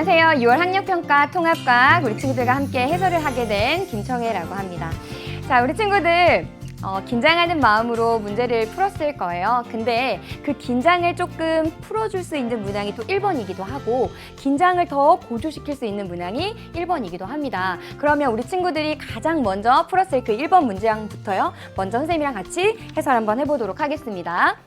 안녕하세요. 6월 학력평가 통합과학 우리 친구들과 함께 해설을 하게 된 김청혜라고 합니다. 자, 우리 친구들 긴장하는 마음으로 문제를 풀었을 거예요. 근데 그 긴장을 조금 풀어줄 수 있는 문항이 또 1번이기도 하고 긴장을 더 고조시킬 수 있는 문항이 1번이기도 합니다. 그러면 우리 친구들이 가장 먼저 풀었을 그 1번 문제부터요. 먼저 선생님이랑 같이 해설 한번 해보도록 하겠습니다.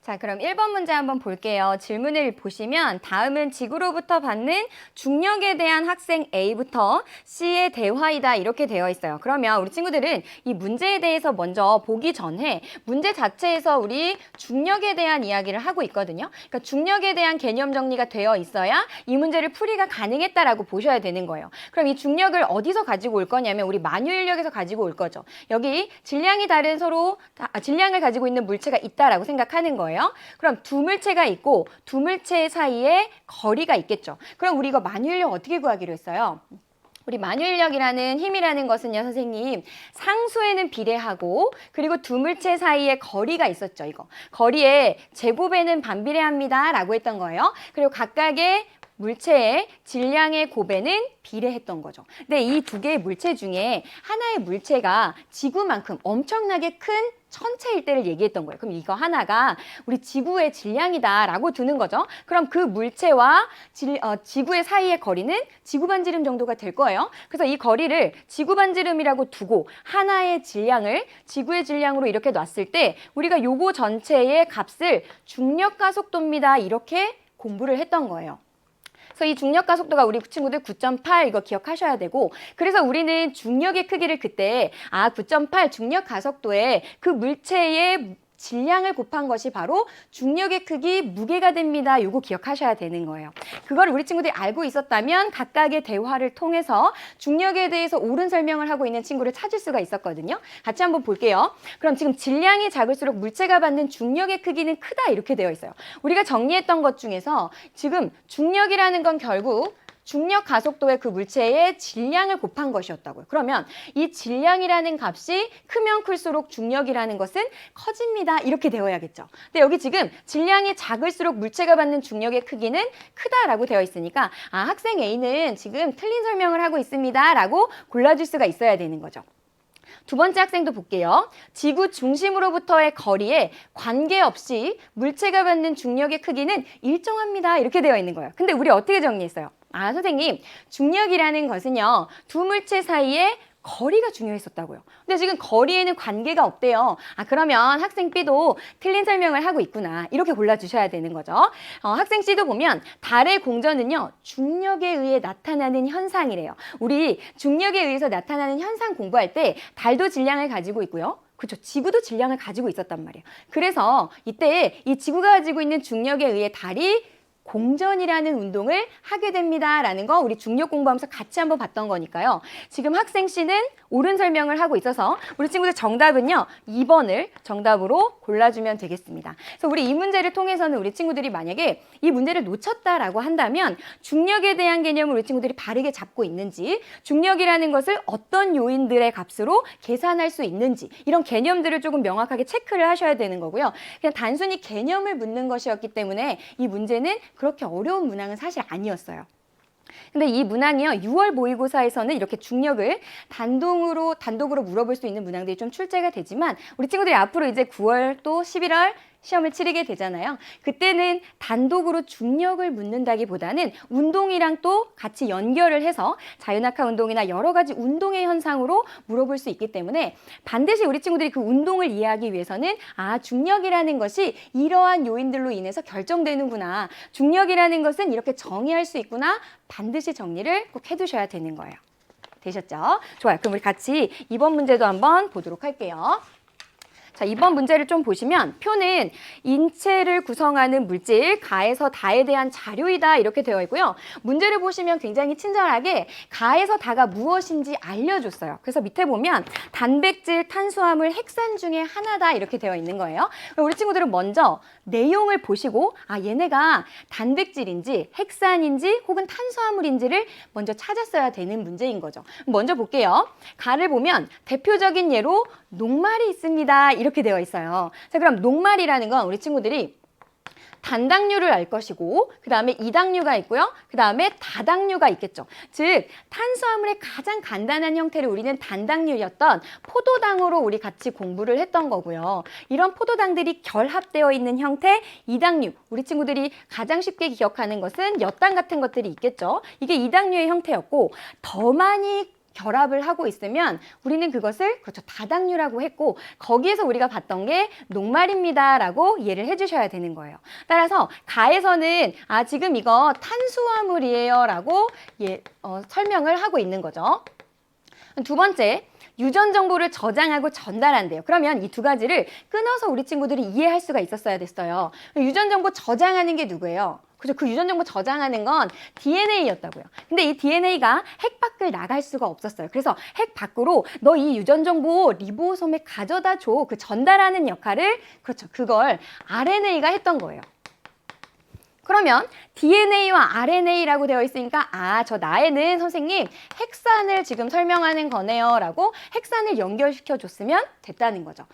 자, 그럼 1번 문제 한번 볼게요. 질문을 보시면 다음은 지구로부터 받는 중력에 대한 학생 A부터 C의 대화이다 이렇게 되어 있어요. 그러면 우리 친구들은 이 문제에 대해서 먼저 보기 전에 문제 자체에서 우리 중력에 대한 이야기를 하고 있거든요. 그러니까 중력에 대한 개념 정리가 되어 있어야 이 문제를 풀이가 가능했다라고 보셔야 되는 거예요. 그럼 이 중력을 어디서 가지고 올 거냐면 우리 만유인력에서 가지고 올 거죠. 여기 질량이 다른 질량을 가지고 있는 물체가 있다라고 생각하는 거예요. 그럼 두 물체가 있고 두 물체 사이에 거리가 있겠죠. 그럼 우리 이거 만유인력 어떻게 구하기로 했어요? 우리 만유인력이라는 힘이라는 것은요, 선생님, 상수에는 비례하고 그리고 두 물체 사이에 거리가 있었죠, 이거. 거리에 제곱에는 반비례합니다 라고 했던 거예요. 그리고 각각의 물체의 질량의 곱에는 비례했던 거죠. 근데 이 두 개의 물체 중에 하나의 물체가 지구만큼 엄청나게 큰 천체일 때를 얘기했던 거예요. 그럼 이거 하나가 우리 지구의 질량이다라고 두는 거죠. 그럼 그 물체와 지구의 사이의 거리는 지구반지름 정도가 될 거예요. 그래서 이 거리를 지구반지름이라고 두고 하나의 질량을 지구의 질량으로 이렇게 놨을 때 우리가 요거 전체의 값을 중력가속도입니다. 이렇게 공부를 했던 거예요. 그래서 이 중력가속도가 우리 친구들 9.8 이거 기억하셔야 되고 그래서 우리는 중력의 크기를 그때 9.8 중력가속도에 그 물체의 질량을 곱한 것이 바로 중력의 크기 무게가 됩니다. 요거 기억하셔야 되는 거예요. 그걸 우리 친구들이 알고 있었다면 각각의 대화를 통해서 중력에 대해서 옳은 설명을 하고 있는 친구를 찾을 수가 있었거든요. 같이 한번 볼게요. 그럼 지금 질량이 작을수록 물체가 받는 중력의 크기는 크다 이렇게 되어 있어요. 우리가 정리했던 것 중에서 지금 중력이라는 건 결국 중력 가속도의 그 물체의 질량을 곱한 것이었다고요. 그러면 이 질량이라는 값이 크면 클수록 중력이라는 것은 커집니다. 이렇게 되어야겠죠. 근데 여기 지금 질량이 작을수록 물체가 받는 중력의 크기는 크다라고 되어 있으니까 학생 A는 지금 틀린 설명을 하고 있습니다. 라고 골라줄 수가 있어야 되는 거죠. 두 번째 학생도 볼게요. 지구 중심으로부터의 거리에 관계없이 물체가 받는 중력의 크기는 일정합니다. 이렇게 되어 있는 거예요. 근데 우리 어떻게 정리했어요? 선생님, 중력이라는 것은요, 두 물체 사이에 거리가 중요했었다고요. 근데 지금 거리에는 관계가 없대요. 그러면 학생 B도 틀린 설명을 하고 있구나. 이렇게 골라주셔야 되는 거죠. 학생 C도 보면 달의 공전은요, 중력에 의해 나타나는 현상이래요. 우리 중력에 의해서 나타나는 현상 공부할 때 달도 질량을 가지고 있고요. 그렇죠. 지구도 질량을 가지고 있었단 말이에요. 그래서 이때 이 지구가 가지고 있는 중력에 의해 달이 공전이라는 운동을 하게 됩니다라는 거 우리 중력 공부하면서 같이 한번 봤던 거니까요. 지금 학생 C는 옳은 설명을 하고 있어서 우리 친구들 정답은요. 2번을 정답으로 골라주면 되겠습니다. 그래서 우리 이 문제를 통해서는 우리 친구들이 만약에 이 문제를 놓쳤다라고 한다면 중력에 대한 개념을 우리 친구들이 바르게 잡고 있는지 중력이라는 것을 어떤 요인들의 값으로 계산할 수 있는지 이런 개념들을 조금 명확하게 체크를 하셔야 되는 거고요. 그냥 단순히 개념을 묻는 것이었기 때문에 이 문제는 그렇게 어려운 문항은 사실 아니었어요. 근데 이 문항이요, 6월 모의고사에서는 이렇게 중력을 단독으로 물어볼 수 있는 문항들이 좀 출제가 되지만 우리 친구들이 앞으로 이제 9월 또 11월 시험을 치르게 되잖아요. 그때는 단독으로 중력을 묻는다기보다는 운동이랑 또 같이 연결을 해서 자유낙하 운동이나 여러 가지 운동의 현상으로 물어볼 수 있기 때문에 반드시 우리 친구들이 그 운동을 이해하기 위해서는 중력이라는 것이 이러한 요인들로 인해서 결정되는구나. 중력이라는 것은 이렇게 정의할 수 있구나. 반드시 정리를 꼭 해두셔야 되는 거예요. 되셨죠? 좋아요. 그럼 우리 같이 2번 문제도 한번 보도록 할게요. 자, 이번 문제를 좀 보시면 표는 인체를 구성하는 물질 가에서 다에 대한 자료이다 이렇게 되어 있고요. 문제를 보시면 굉장히 친절하게 가에서 다가 무엇인지 알려줬어요. 그래서 밑에 보면 단백질, 탄수화물, 핵산 중에 하나다 이렇게 되어 있는 거예요. 우리 친구들은 먼저 내용을 보시고 얘네가 단백질인지 핵산인지 혹은 탄수화물인지를 먼저 찾았어야 되는 문제인 거죠. 먼저 볼게요. 가를 보면 대표적인 예로 녹말이 있습니다. 이렇게 되어 있어요. 자, 그럼 녹말이라는 건 우리 친구들이 단당류를 알 것이고 그 다음에 이당류가 있고요. 그 다음에 다당류가 있겠죠. 즉 탄수화물의 가장 간단한 형태를 우리는 단당류였던 포도당으로 우리 같이 공부를 했던 거고요. 이런 포도당들이 결합되어 있는 형태 이당류. 우리 친구들이 가장 쉽게 기억하는 것은 엿당 같은 것들이 있겠죠. 이게 이당류의 형태였고 더 많이 결합을 하고 있으면 우리는 그것을 그렇죠 다당류라고 했고 거기에서 우리가 봤던 게 녹말입니다라고 이해를 해주셔야 되는 거예요. 따라서 가에서는 지금 이거 탄수화물이에요라고 설명을 하고 있는 거죠. 두 번째. 유전 정보를 저장하고 전달한대요. 그러면 이 두 가지를 끊어서 우리 친구들이 이해할 수가 있었어야 됐어요. 유전 정보 저장하는 게 누구예요? 그죠? 그 유전 정보 저장하는 건 DNA였다고요. 근데 이 DNA가 핵 밖을 나갈 수가 없었어요. 그래서 핵 밖으로 너 이 유전 정보 리보솜에 가져다 줘. 그 전달하는 역할을 그렇죠. 그걸 RNA가 했던 거예요. 그러면 DNA와 RNA라고 되어 있으니까 저 나에는 선생님 핵산을 지금 설명하는 거네요 라고 핵산을 연결시켜 줬으면 됐다는 거죠.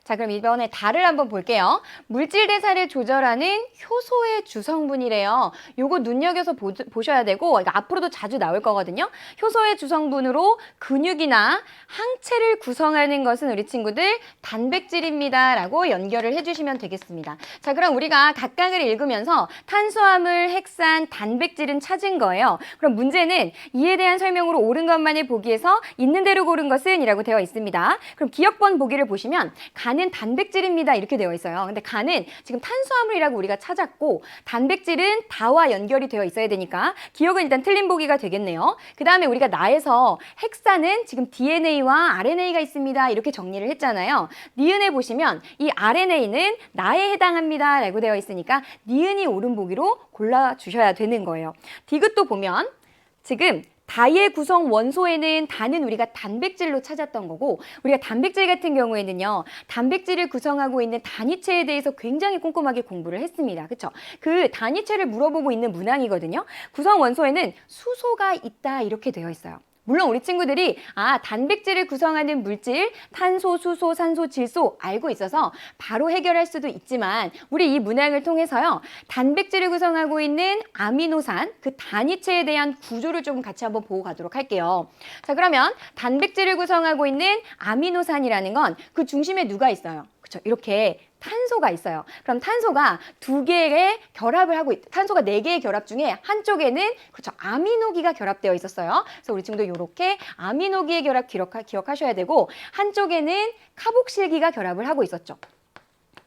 자, 그럼 이번에 달을 한번 볼게요. 물질 대사를 조절하는 효소의 주성분이래요. 요거 눈여겨서 보셔야 되고 이거 앞으로도 자주 나올 거거든요. 효소의 주성분으로 근육이나 항체를 구성하는 것은 우리 친구들 단백질입니다 라고 연결을 해주시면 되겠습니다. 자, 그럼 우리가 각각을 읽으면서 탄수화물, 핵산, 단백질은 찾은 거예요. 그럼 문제는 이에 대한 설명으로 옳은 것만을 보기에서 있는 대로 고른 것은 이라고 되어 있습니다. 그럼 기억번 보기를 보시면 간은 단백질입니다 이렇게 되어 있어요. 근데 간은 지금 탄수화물이라고 우리가 찾았고 단백질은 다와 연결이 되어 있어야 되니까 기억은 일단 틀린 보기가 되겠네요. 그 다음에 우리가 나에서 핵산은 지금 DNA와 RNA가 있습니다 이렇게 정리를 했잖아요. 니은에 보시면 이 RNA는 나에 해당합니다 라고 되어 있으니까 니은이 옳은 보기로 골라주셔야 되는 거예요. 디귿도 보면 지금 다의 구성 원소에는 다는 우리가 단백질로 찾았던 거고 우리가 단백질 같은 경우에는요. 단백질을 구성하고 있는 단위체에 대해서 굉장히 꼼꼼하게 공부를 했습니다. 그렇죠? 그 단위체를 물어보고 있는 문항이거든요. 구성 원소에는 수소가 있다 이렇게 되어 있어요. 물론 우리 친구들이 단백질을 구성하는 물질 탄소, 수소, 산소, 질소 알고 있어서 바로 해결할 수도 있지만 우리 이 문항을 통해서요. 단백질을 구성하고 있는 아미노산 그 단위체에 대한 구조를 좀 같이 한번 보고 가도록 할게요. 자, 그러면 단백질을 구성하고 있는 아미노산이라는 건 그 중심에 누가 있어요? 그렇죠? 이렇게 탄소가 있어요. 그럼 탄소가 두 개의 결합을 하고 탄소가 네 개의 결합 중에 한쪽에는 그렇죠 아미노기가 결합되어 있었어요. 그래서 우리 친구도 이렇게 아미노기의 결합 기억하셔야 되고 한쪽에는 카복실기가 결합을 하고 있었죠.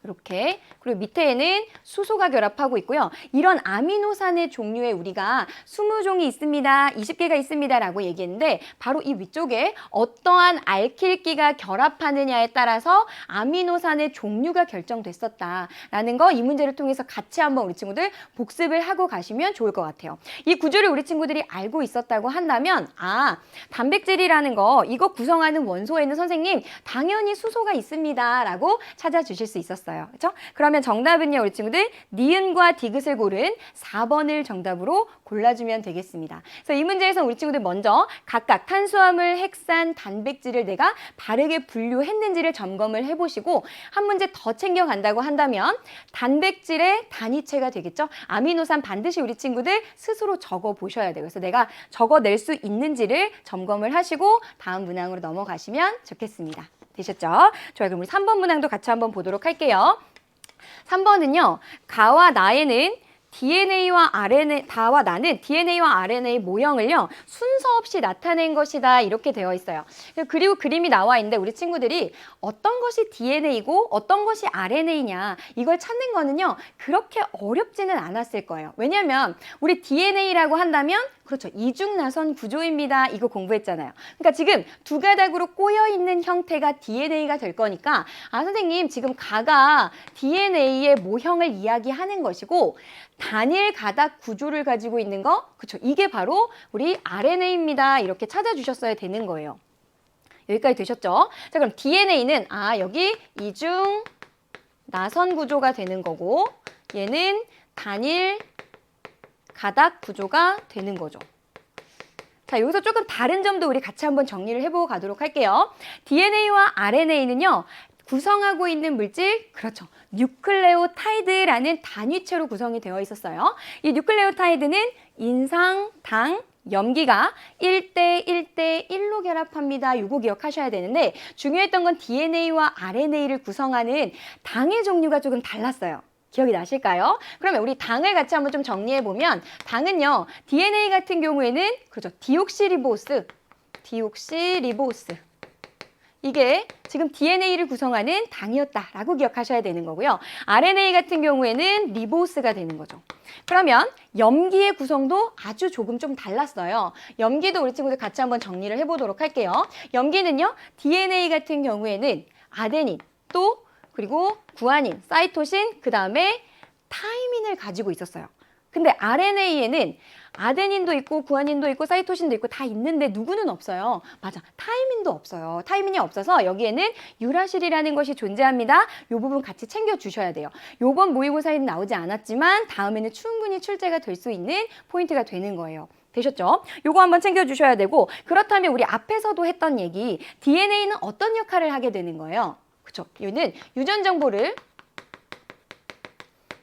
이렇게 그리고 밑에는 수소가 결합하고 있고요. 이런 아미노산의 종류에 우리가 20종이 있습니다. 20개가 있습니다. 라고 얘기했는데 바로 이 위쪽에 어떠한 알킬기가 결합하느냐에 따라서 아미노산의 종류가 결정됐었다라는 거 이 문제를 통해서 같이 한번 우리 친구들 복습을 하고 가시면 좋을 것 같아요. 이 구조를 우리 친구들이 알고 있었다고 한다면 단백질이라는 거 이거 구성하는 원소에는 선생님 당연히 수소가 있습니다. 라고 찾아주실 수 있었어요. 그렇죠? 그러면 정답은요, 우리 친구들 니은과 디귿을 고른 4번을 정답으로 골라주면 되겠습니다. 그래서 이 문제에서 우리 친구들 먼저 각각 탄수화물, 핵산, 단백질을 내가 바르게 분류했는지를 점검을 해보시고 한 문제 더 챙겨간다고 한다면 단백질의 단위체가 되겠죠? 아미노산 반드시 우리 친구들 스스로 적어보셔야 돼요. 그래서 내가 적어낼 수 있는지를 점검을 하시고 다음 문항으로 넘어가시면 좋겠습니다. 되셨죠? 좋아요. 그럼 우리 3번 문항도 같이 한번 보도록 할게요. 3번은요. 가와 나에는 DNA와 RNA, 다와 나는 DNA와 RNA 모형을요. 순서 없이 나타낸 것이다. 이렇게 되어 있어요. 그리고 그림이 나와 있는데 우리 친구들이 어떤 것이 DNA고 어떤 것이 RNA냐 이걸 찾는 거는요. 그렇게 어렵지는 않았을 거예요. 왜냐하면 우리 DNA라고 한다면 그렇죠. 이중나선 구조입니다. 이거 공부했잖아요. 그러니까 지금 두 가닥으로 꼬여있는 형태가 DNA가 될 거니까 선생님 지금 가가 DNA의 모형을 이야기하는 것이고 단일 가닥 구조를 가지고 있는 거 그렇죠. 이게 바로 우리 RNA입니다. 이렇게 찾아주셨어야 되는 거예요. 여기까지 되셨죠? 자, 그럼 DNA는 여기 이중 나선 구조가 되는 거고 얘는 단일 가닥 구조가 되는 거죠. 자, 여기서 조금 다른 점도 우리 같이 한번 정리를 해보고 가도록 할게요. DNA와 RNA는요. 구성하고 있는 물질, 그렇죠. 뉴클레오타이드라는 단위체로 구성이 되어 있었어요. 이 뉴클레오타이드는 인상, 당, 염기가 1대 1대 1로 결합합니다. 이거 기억하셔야 되는데 중요했던 건 DNA와 RNA를 구성하는 당의 종류가 조금 달랐어요. 기억이 나실까요? 그러면 우리 당을 같이 한번 좀 정리해보면 당은요. DNA 같은 경우에는 그렇죠. 디옥시리보스. 이게 지금 DNA를 구성하는 당이었다라고 기억하셔야 되는 거고요. RNA 같은 경우에는 리보스가 되는 거죠. 그러면 염기의 구성도 아주 조금 좀 달랐어요. 염기도 우리 친구들 같이 한번 정리를 해보도록 할게요. 염기는요. DNA 같은 경우에는 아데닌, 또 그리고 구아닌, 사이토신, 그 다음에 타이민을 가지고 있었어요. 근데 RNA에는 아데닌도 있고 구아닌도 있고 사이토신도 있고 다 있는데 누구는 없어요. 맞아. 타이민도 없어요. 타이민이 없어서 여기에는 유라실이라는 것이 존재합니다. 이 부분 같이 챙겨주셔야 돼요. 요번 모의고사에는 나오지 않았지만 다음에는 충분히 출제가 될 수 있는 포인트가 되는 거예요. 되셨죠? 요거 한번 챙겨주셔야 되고 그렇다면 우리 앞에서도 했던 얘기 DNA는 어떤 역할을 하게 되는 거예요? 그렇죠? 얘는 유전 정보를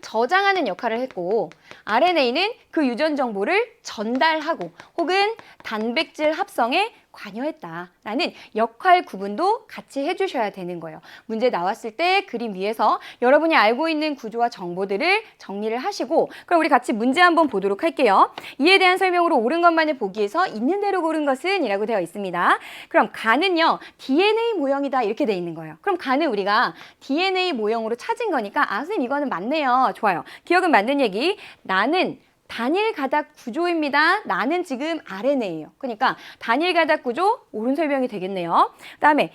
저장하는 역할을 했고 RNA는 그 유전 정보를 전달하고 혹은 단백질 합성에 관여했다라는 역할 구분도 같이 해주셔야 되는 거예요. 문제 나왔을 때 그림 위에서 여러분이 알고 있는 구조와 정보들을 정리를 하시고 그럼 우리 같이 문제 한번 보도록 할게요. 이에 대한 설명으로 옳은 것만을 보기에서 있는 대로 고른 것은 이라고 되어 있습니다. 그럼 간은요. DNA 모형이다 이렇게 되어 있는 거예요. 그럼 간은 우리가 DNA 모형으로 찾은 거니까 선생님 이거는 맞네요. 좋아요. 기억은 맞는 얘기. 나는 단일 가닥 구조입니다. 나는 지금 RNA예요. 그러니까 단일 가닥 구조 옳은 설명이 되겠네요. 그다음에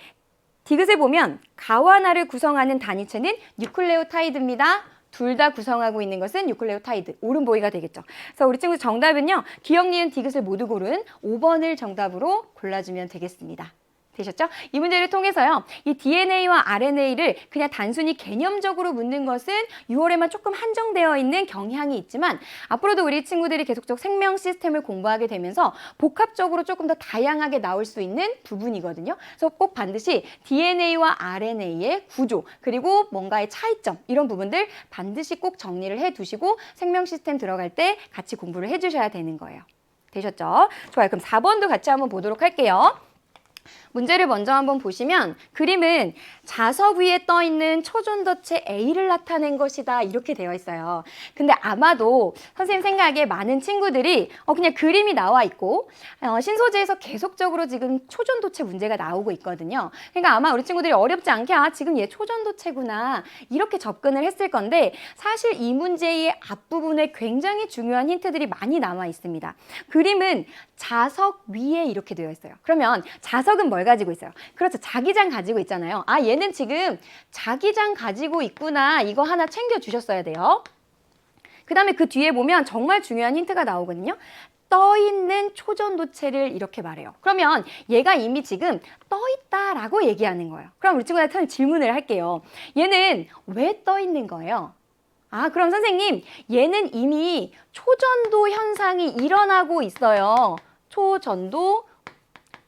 디귿에 보면 가와 나를 구성하는 단위체는 뉴클레오타이드입니다. 둘 다 구성하고 있는 것은 뉴클레오타이드. 옳은 보기가 되겠죠. 그래서 우리 친구 정답은요. 기억, 니은, 디귿을 모두 고른 5번을 정답으로 골라주면 되겠습니다. 되셨죠? 이 문제를 통해서요. 이 DNA와 RNA를 그냥 단순히 개념적으로 묻는 것은 6월에만 조금 한정되어 있는 경향이 있지만 앞으로도 우리 친구들이 계속적 생명 시스템을 공부하게 되면서 복합적으로 조금 더 다양하게 나올 수 있는 부분이거든요. 그래서 꼭 반드시 DNA와 RNA의 구조 그리고 뭔가의 차이점 이런 부분들 반드시 꼭 정리를 해두시고 생명 시스템 들어갈 때 같이 공부를 해주셔야 되는 거예요. 되셨죠? 좋아요. 그럼 4번도 같이 한번 보도록 할게요. 문제를 먼저 한번 보시면 그림은 자석 위에 떠 있는 초전도체 A를 나타낸 것이다 이렇게 되어 있어요. 근데 아마도 선생님 생각에 많은 친구들이 그냥 그림이 나와 있고 신소재에서 계속적으로 지금 초전도체 문제가 나오고 있거든요. 그러니까 아마 우리 친구들이 어렵지 않게 지금 얘 초전도체구나 이렇게 접근을 했을 건데 사실 이 문제의 앞부분에 굉장히 중요한 힌트들이 많이 남아 있습니다. 그림은 자석 위에 이렇게 되어 있어요. 그러면 자석은 뭘 가지고 있어요? 그렇죠. 자기장 가지고 있잖아요. 얘는 지금 자기장 가지고 있구나. 이거 하나 챙겨주셨어야 돼요. 그 다음에 그 뒤에 보면 정말 중요한 힌트가 나오거든요. 떠있는 초전도체를 이렇게 말해요. 그러면 얘가 이미 지금 떠있다라고 얘기하는 거예요. 그럼 우리 친구한테 질문을 할게요. 얘는 왜 떠있는 거예요? 그럼 선생님, 얘는 이미 초전도 현상이 일어나고 있어요. 초전도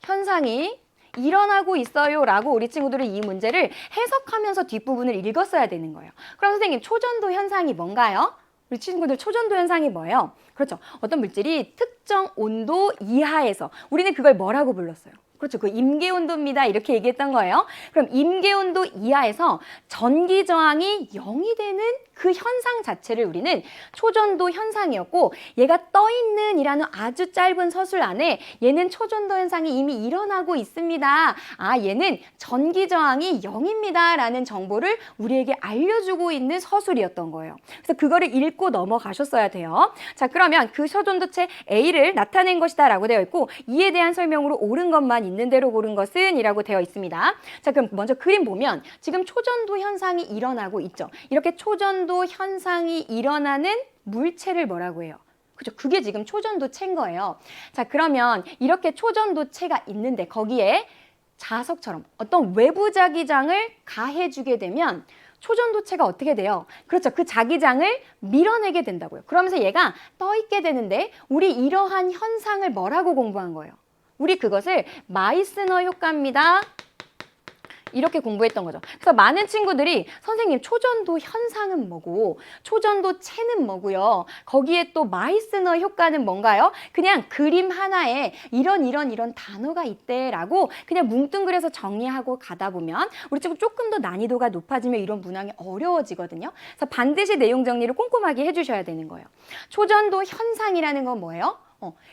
현상이 일어나고 있어요 라고 우리 친구들은 이 문제를 해석하면서 뒷부분을 읽었어야 되는 거예요. 그럼 선생님 초전도 현상이 뭔가요? 우리 친구들 초전도 현상이 뭐예요? 그렇죠. 어떤 물질이 특정 온도 이하에서 우리는 그걸 뭐라고 불렀어요? 그렇죠. 그 임계온도입니다. 이렇게 얘기했던 거예요. 그럼 임계온도 이하에서 전기 저항이 0이 되는 그 현상 자체를 우리는 초전도 현상이었고 얘가 떠있는 이라는 아주 짧은 서술 안에 얘는 초전도 현상이 이미 일어나고 있습니다. 얘는 전기 저항이 0입니다. 라는 정보를 우리에게 알려주고 있는 서술이었던 거예요. 그래서 그거를 읽고 넘어가셨어야 돼요. 자, 그러면 그 초전도체 A를 나타낸 것이다 라고 되어 있고 이에 대한 설명으로 옳은 것만 있는 대로 고른 것은 이라고 되어 있습니다. 자, 그럼 먼저 그림 보면 지금 초전도 현상이 일어나고 있죠. 이렇게 초전도 현상이 일어나는 물체를 뭐라고 해요? 그죠? 그게 지금 초전도체인 거예요. 자, 그러면 이렇게 초전도체가 있는데 거기에 자석처럼 어떤 외부 자기장을 가해주게 되면 초전도체가 어떻게 돼요? 그렇죠. 그 자기장을 밀어내게 된다고요. 그러면서 얘가 떠있게 되는데 우리 이러한 현상을 뭐라고 공부한 거예요? 우리 그것을 마이스너 효과입니다. 이렇게 공부했던 거죠. 그래서 많은 친구들이 선생님 초전도 현상은 뭐고 초전도 체는 뭐고요. 거기에 또 마이스너 효과는 뭔가요? 그냥 그림 하나에 이런 단어가 있대라고 그냥 뭉뚱그려서 정리하고 가다 보면 우리 친구 조금 더 난이도가 높아지면 이런 문항이 어려워지거든요. 그래서 반드시 내용 정리를 꼼꼼하게 해주셔야 되는 거예요. 초전도 현상이라는 건 뭐예요?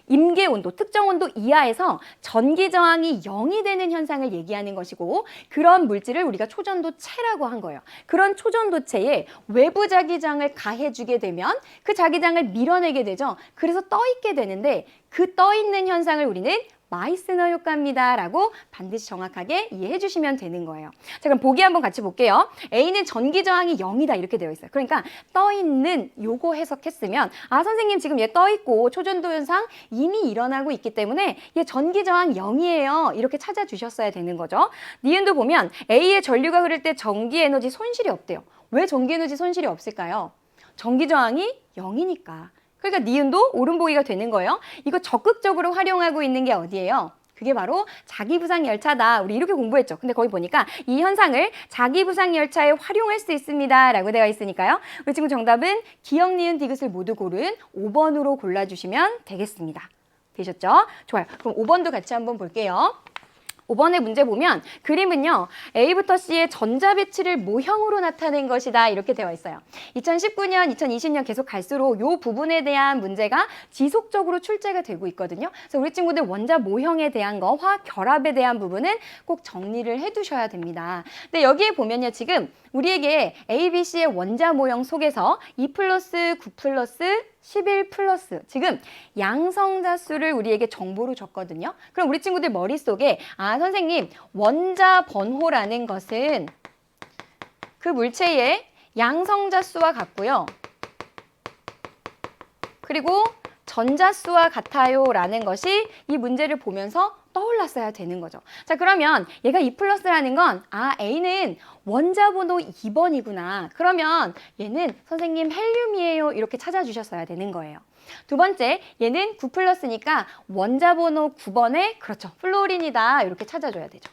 임계 온도, 특정 온도 이하에서 전기 저항이 0이 되는 현상을 얘기하는 것이고 그런 물질을 우리가 초전도체라고 한 거예요. 그런 초전도체에 외부 자기장을 가해주게 되면 그 자기장을 밀어내게 되죠. 그래서 떠 있게 되는데 그 떠 있는 현상을 우리는 마이스너 효과입니다 라고 반드시 정확하게 이해해 주시면 되는 거예요. 자, 그럼 보기 한번 같이 볼게요. A는 전기 저항이 0이다 이렇게 되어 있어요. 그러니까 떠 있는 요거 해석했으면 아 선생님 지금 얘 떠 있고 초전도 현상 이미 일어나고 있기 때문에 얘 전기 저항 0이에요. 이렇게 찾아주셨어야 되는 거죠. 니은도 보면 A의 전류가 흐를 때 전기 에너지 손실이 없대요. 왜 전기 에너지 손실이 없을까요? 전기 저항이 0이니까. 그러니까 니은도 옳은 보기가 되는 거예요. 이거 적극적으로 활용하고 있는 게 어디예요? 그게 바로 자기부상 열차다. 우리 이렇게 공부했죠. 근데 거기 보니까 이 현상을 자기부상 열차에 활용할 수 있습니다. 라고 되어 있으니까요. 우리 친구 정답은 기역, 니은, 디귿을 모두 고른 5번으로 골라주시면 되겠습니다. 되셨죠? 좋아요. 그럼 5번도 같이 한번 볼게요. 5번의 문제 보면 그림은요. A부터 C의 전자 배치를 모형으로 나타낸 것이다. 이렇게 되어 있어요. 2019년, 2020년 계속 갈수록 이 부분에 대한 문제가 지속적으로 출제가 되고 있거든요. 그래서 우리 친구들 원자 모형에 대한 거, 화학 결합에 대한 부분은 꼭 정리를 해두셔야 됩니다. 근데 여기에 보면요. 지금 우리에게 A, B, C의 원자 모형 속에서 2 플러스 9 플러스 11 플러스 지금 양성자수를 우리에게 정보로 줬거든요. 그럼 우리 친구들 머릿속에 아 선생님 원자 번호라는 것은 그 물체의 양성자수와 같고요. 그리고 전자수와 같아요 라는 것이 이 문제를 보면서 떠올랐어야 되는 거죠. 자 그러면 얘가 2 플러스라는 건 아 A는 원자 번호 2번이구나. 그러면 얘는 선생님 헬륨이에요. 이렇게 찾아주셨어야 되는 거예요. 두 번째 얘는 9 플러스니까 원자 번호 9번에 그렇죠. 플로린이다. 이렇게 찾아줘야 되죠.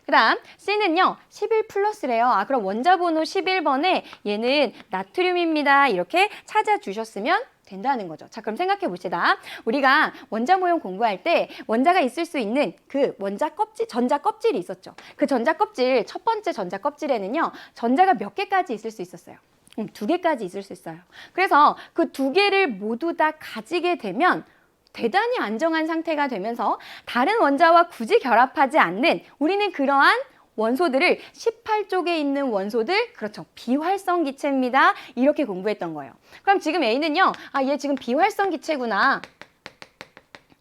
그 다음 C는요 11 플러스래요. 아 그럼 원자 번호 11번에 얘는 나트륨입니다. 이렇게 찾아주셨으면 된다는 거죠. 자, 그럼 생각해 봅시다. 우리가 원자 모형 공부할 때 원자가 있을 수 있는 그 원자 껍질, 전자 껍질이 있었죠. 그 전자 껍질, 첫 번째 전자 껍질에는요, 전자가 몇 개까지 있을 수 있었어요? 2개까지 있을 수 있어요. 그래서 그 2개를 모두 다 가지게 되면 대단히 안정한 상태가 되면서 다른 원자와 굳이 결합하지 않는 우리는 그러한 원소들을 18쪽에 있는 원소들, 그렇죠. 비활성 기체입니다. 이렇게 공부했던 거예요. 그럼 지금 A는요. 아, 얘 지금 비활성 기체구나.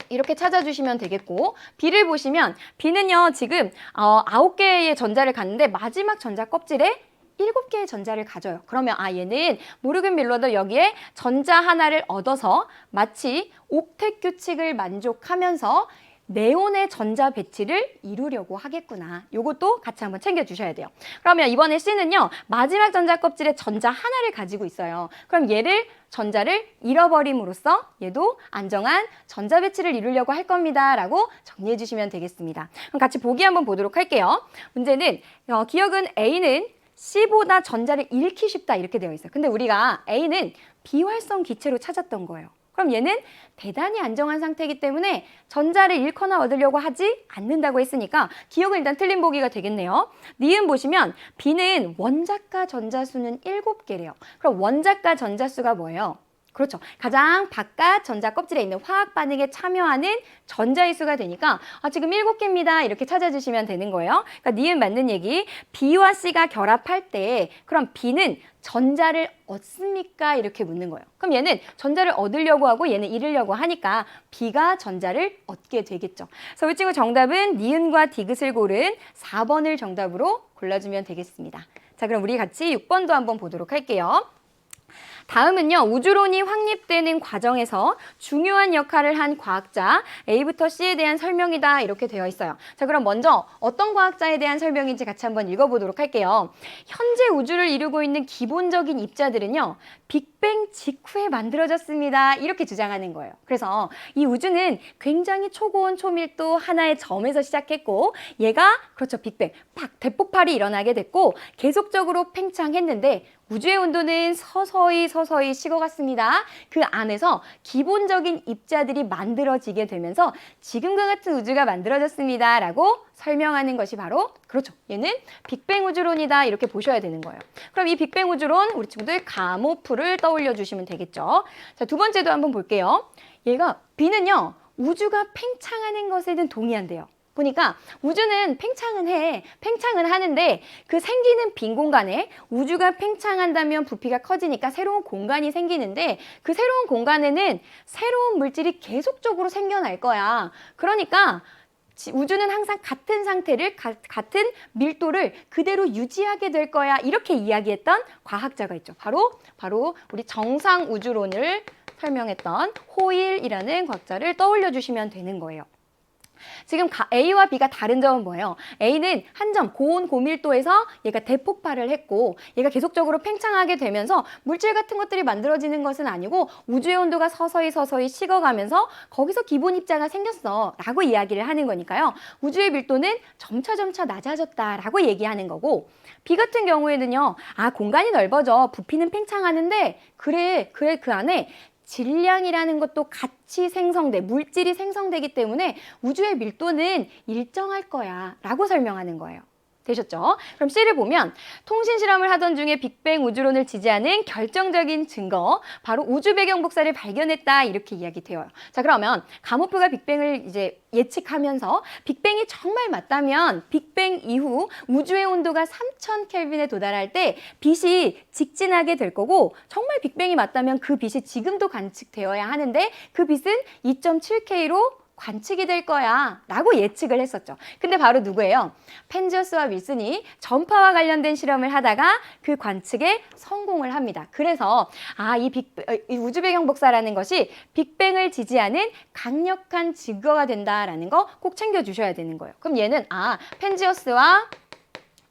이렇게 찾아주시면 되겠고 B를 보시면 B는요. 지금 9개의 전자를 갖는데 마지막 전자 껍질에 7개의 전자를 가져요. 그러면 아 얘는 모르긴 밀러도 여기에 전자 하나를 얻어서 마치 옥텟 규칙을 만족하면서 네온의 전자 배치를 이루려고 하겠구나. 요것도 같이 한번 챙겨주셔야 돼요. 그러면 이번에 C는요. 마지막 전자 껍질에 전자 하나를 가지고 있어요. 그럼 얘를 전자를 잃어버림으로써 얘도 안정한 전자 배치를 이루려고 할 겁니다. 라고 정리해 주시면 되겠습니다. 그럼 같이 보기 한번 보도록 할게요. 문제는 기억은 A는 C보다 전자를 잃기 쉽다 이렇게 되어 있어요. 근데 우리가 A는 비활성 기체로 찾았던 거예요. 그럼 얘는 대단히 안정한 상태이기 때문에 전자를 잃거나 얻으려고 하지 않는다고 했으니까 기억은 일단 틀린 보기가 되겠네요. 니은 보시면 B는 원자가 전자수는 7개래요. 그럼 원자가 전자수가 뭐예요? 그렇죠. 가장 바깥 전자 껍질에 있는 화학 반응에 참여하는 전자의 수가 되니까 지금 7개입니다. 이렇게 찾아주시면 되는 거예요. 그러니까 니은 맞는 얘기. B와 C가 결합할 때 그럼 B는 전자를 얻습니까? 이렇게 묻는 거예요. 그럼 얘는 전자를 얻으려고 하고 얘는 잃으려고 하니까 B가 전자를 얻게 되겠죠. 그래서 우리 친구 정답은 니은과 디귿을 고른 4번을 정답으로 골라주면 되겠습니다. 자, 그럼 우리 같이 6번도 한번 보도록 할게요. 다음은요. 우주론이 확립되는 과정에서 중요한 역할을 한 과학자 A부터 C에 대한 설명이다 이렇게 되어 있어요. 자, 그럼 먼저 어떤 과학자에 대한 설명인지 같이 한번 읽어보도록 할게요. 현재 우주를 이루고 있는 기본적인 입자들은요. 빅뱅 빅뱅 직후에 만들어졌습니다. 이렇게 주장하는 거예요. 그래서 이 우주는 굉장히 초고온 초밀도 하나의 점에서 시작했고 얘가 그렇죠 빅뱅 팍 대폭발이 일어나게 됐고 계속적으로 팽창했는데 우주의 온도는 서서히 식어갔습니다. 그 안에서 기본적인 입자들이 만들어지게 되면서 지금과 같은 우주가 만들어졌습니다. 라고 설명하는 것이 바로 그렇죠. 얘는 빅뱅 우주론이다. 이렇게 보셔야 되는 거예요. 그럼 이 빅뱅 우주론 우리 친구들 가모프를 떠올려 주시면 되겠죠. 자, 두 번째도 한번 볼게요. 얘가 B는요. 우주가 팽창하는 것에는 동의한대요. 보니까 우주는 팽창은 하는데 그 생기는 빈 공간에 우주가 팽창한다면 부피가 커지니까 새로운 공간이 생기는데 그 새로운 공간에는 새로운 물질이 계속적으로 생겨날 거야. 그러니까 우주는 항상 같은 상태를, 같은 밀도를 그대로 유지하게 될 거야. 이렇게 이야기했던 과학자가 있죠. 바로 우리 정상 우주론을 설명했던 호일이라는 과학자를 떠올려 주시면 되는 거예요. 지금 A와 B가 다른 점은 뭐예요? A는 한 점, 고온 고밀도에서 얘가 대폭발을 했고 얘가 계속적으로 팽창하게 되면서 물질 같은 것들이 만들어지는 것은 아니고 우주의 온도가 서서히 식어가면서 거기서 기본 입자가 생겼어 라고 이야기를 하는 거니까요. 우주의 밀도는 점차 낮아졌다라고 얘기하는 거고 B 같은 경우에는요. 공간이 넓어져 부피는 팽창하는데 그래 그 안에 질량이라는 것도 같이 물질이 생성되기 때문에 우주의 밀도는 일정할 거야 라고 설명하는 거예요. 되셨죠? 그럼 C를 보면 통신 실험을 하던 중에 빅뱅 우주론을 지지하는 결정적인 증거, 바로 우주 배경 복사를 발견했다 이렇게 이야기돼요. 자, 그러면 가모프가 빅뱅을 이제 예측하면서 빅뱅이 정말 맞다면 빅뱅 이후 우주의 온도가 3000 켈빈에 도달할 때 빛이 직진하게 될 거고 정말 빅뱅이 맞다면 그 빛이 지금도 관측되어야 하는데 그 빛은 2.7K로 관측이 될 거야 라고 예측을 했었죠. 근데 바로 누구예요? 펜지어스와 윌슨이 전파와 관련된 실험을 하다가 그 관측에 성공을 합니다. 그래서 이 우주 배경 복사라는 것이 빅뱅을 지지하는 강력한 증거가 된다라는 거 꼭 챙겨주셔야 되는 거예요. 그럼 얘는 펜지어스와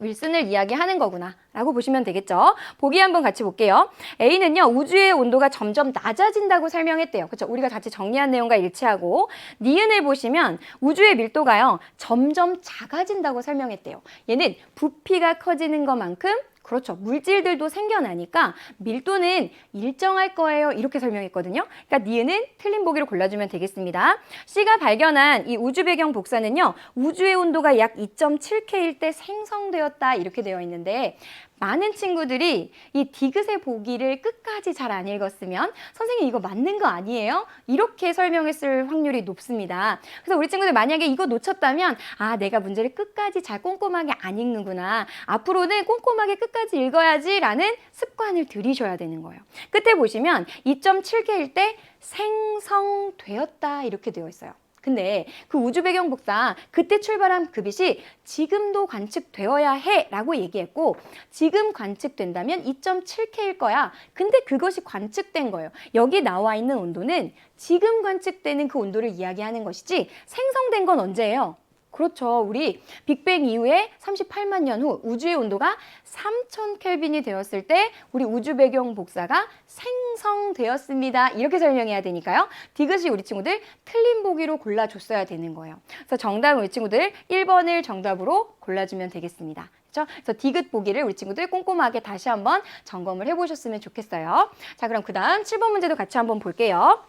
윌슨을 이야기하는 거구나 라고 보시면 되겠죠. 보기 한번 같이 볼게요. A는요. 우주의 온도가 점점 낮아진다고 설명했대요. 그렇죠? 우리가 같이 정리한 내용과 일치하고 니은을 보시면 우주의 밀도가요. 점점 작아진다고 설명했대요. 얘는 부피가 커지는 것만큼 그렇죠. 물질들도 생겨나니까 밀도는 일정할 거예요. 이렇게 설명했거든요. 그러니까 니은은 틀린 보기를 골라주면 되겠습니다. C가 발견한 이 우주 배경 복사는요. 우주의 온도가 약 2.7K일 때 생성되었다. 이렇게 되어 있는데 많은 친구들이 이 디귿의 보기를 끝까지 잘 안 읽었으면 선생님 이거 맞는 거 아니에요? 이렇게 설명했을 확률이 높습니다. 그래서 우리 친구들 만약에 이거 놓쳤다면 내가 문제를 끝까지 잘 꼼꼼하게 안 읽는구나. 앞으로는 꼼꼼하게 끝까지 읽어야지 라는 습관을 들이셔야 되는 거예요. 끝에 보시면 2.7K일 때 생성되었다 이렇게 되어 있어요. 근데 그 우주 배경 복사 그때 출발한 그 빛이 지금도 관측되어야 해 라고 얘기했고 지금 관측된다면 2.7K일 거야. 근데 그것이 관측된 거예요. 여기 나와 있는 온도는 지금 관측되는 그 온도를 이야기하는 것이지 생성된 건 언제예요? 그렇죠. 우리 빅뱅 이후에 38만 년 후 우주의 온도가 3000 켈빈이 되었을 때 우리 우주 배경 복사가 생성되었습니다. 이렇게 설명해야 되니까요. 디귿이 우리 친구들 틀린 보기로 골라줬어야 되는 거예요. 그래서 정답은 우리 친구들 1번을 정답으로 골라주면 되겠습니다. 그렇죠? 그래서 디귿 보기를 우리 친구들 꼼꼼하게 다시 한번 점검을 해보셨으면 좋겠어요. 자, 그럼 그 다음 7번 문제도 같이 한번 볼게요.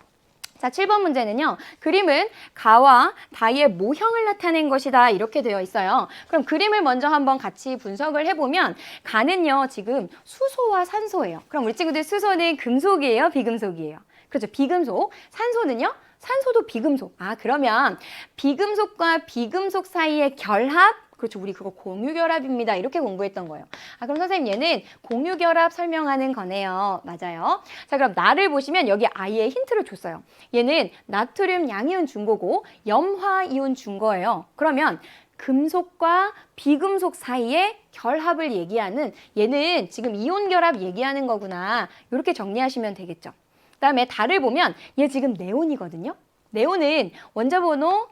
자, 7번 문제는요. 그림은 가와 다이의 모형을 나타낸 것이다. 이렇게 되어 있어요. 그럼 그림을 먼저 한번 같이 분석을 해보면 가는요. 지금 수소와 산소예요. 그럼 우리 친구들 수소는 금속이에요? 비금속이에요? 그렇죠. 비금속. 산소는요? 산소도 비금속. 그러면 비금속과 비금속 사이의 결합 그렇죠. 우리 그거 공유결합입니다. 이렇게 공부했던 거예요. 그럼 선생님 얘는 공유결합 설명하는 거네요. 맞아요. 자, 그럼 나를 보시면 여기 아예 힌트를 줬어요. 얘는 나트륨 양이온 중거고 염화이온 중거예요. 그러면 금속과 비금속 사이의 결합을 얘기하는 얘는 지금 이온 결합 얘기하는 거구나. 이렇게 정리하시면 되겠죠. 그다음에 달을 보면 얘 지금 네온이거든요. 네온은 원자 번호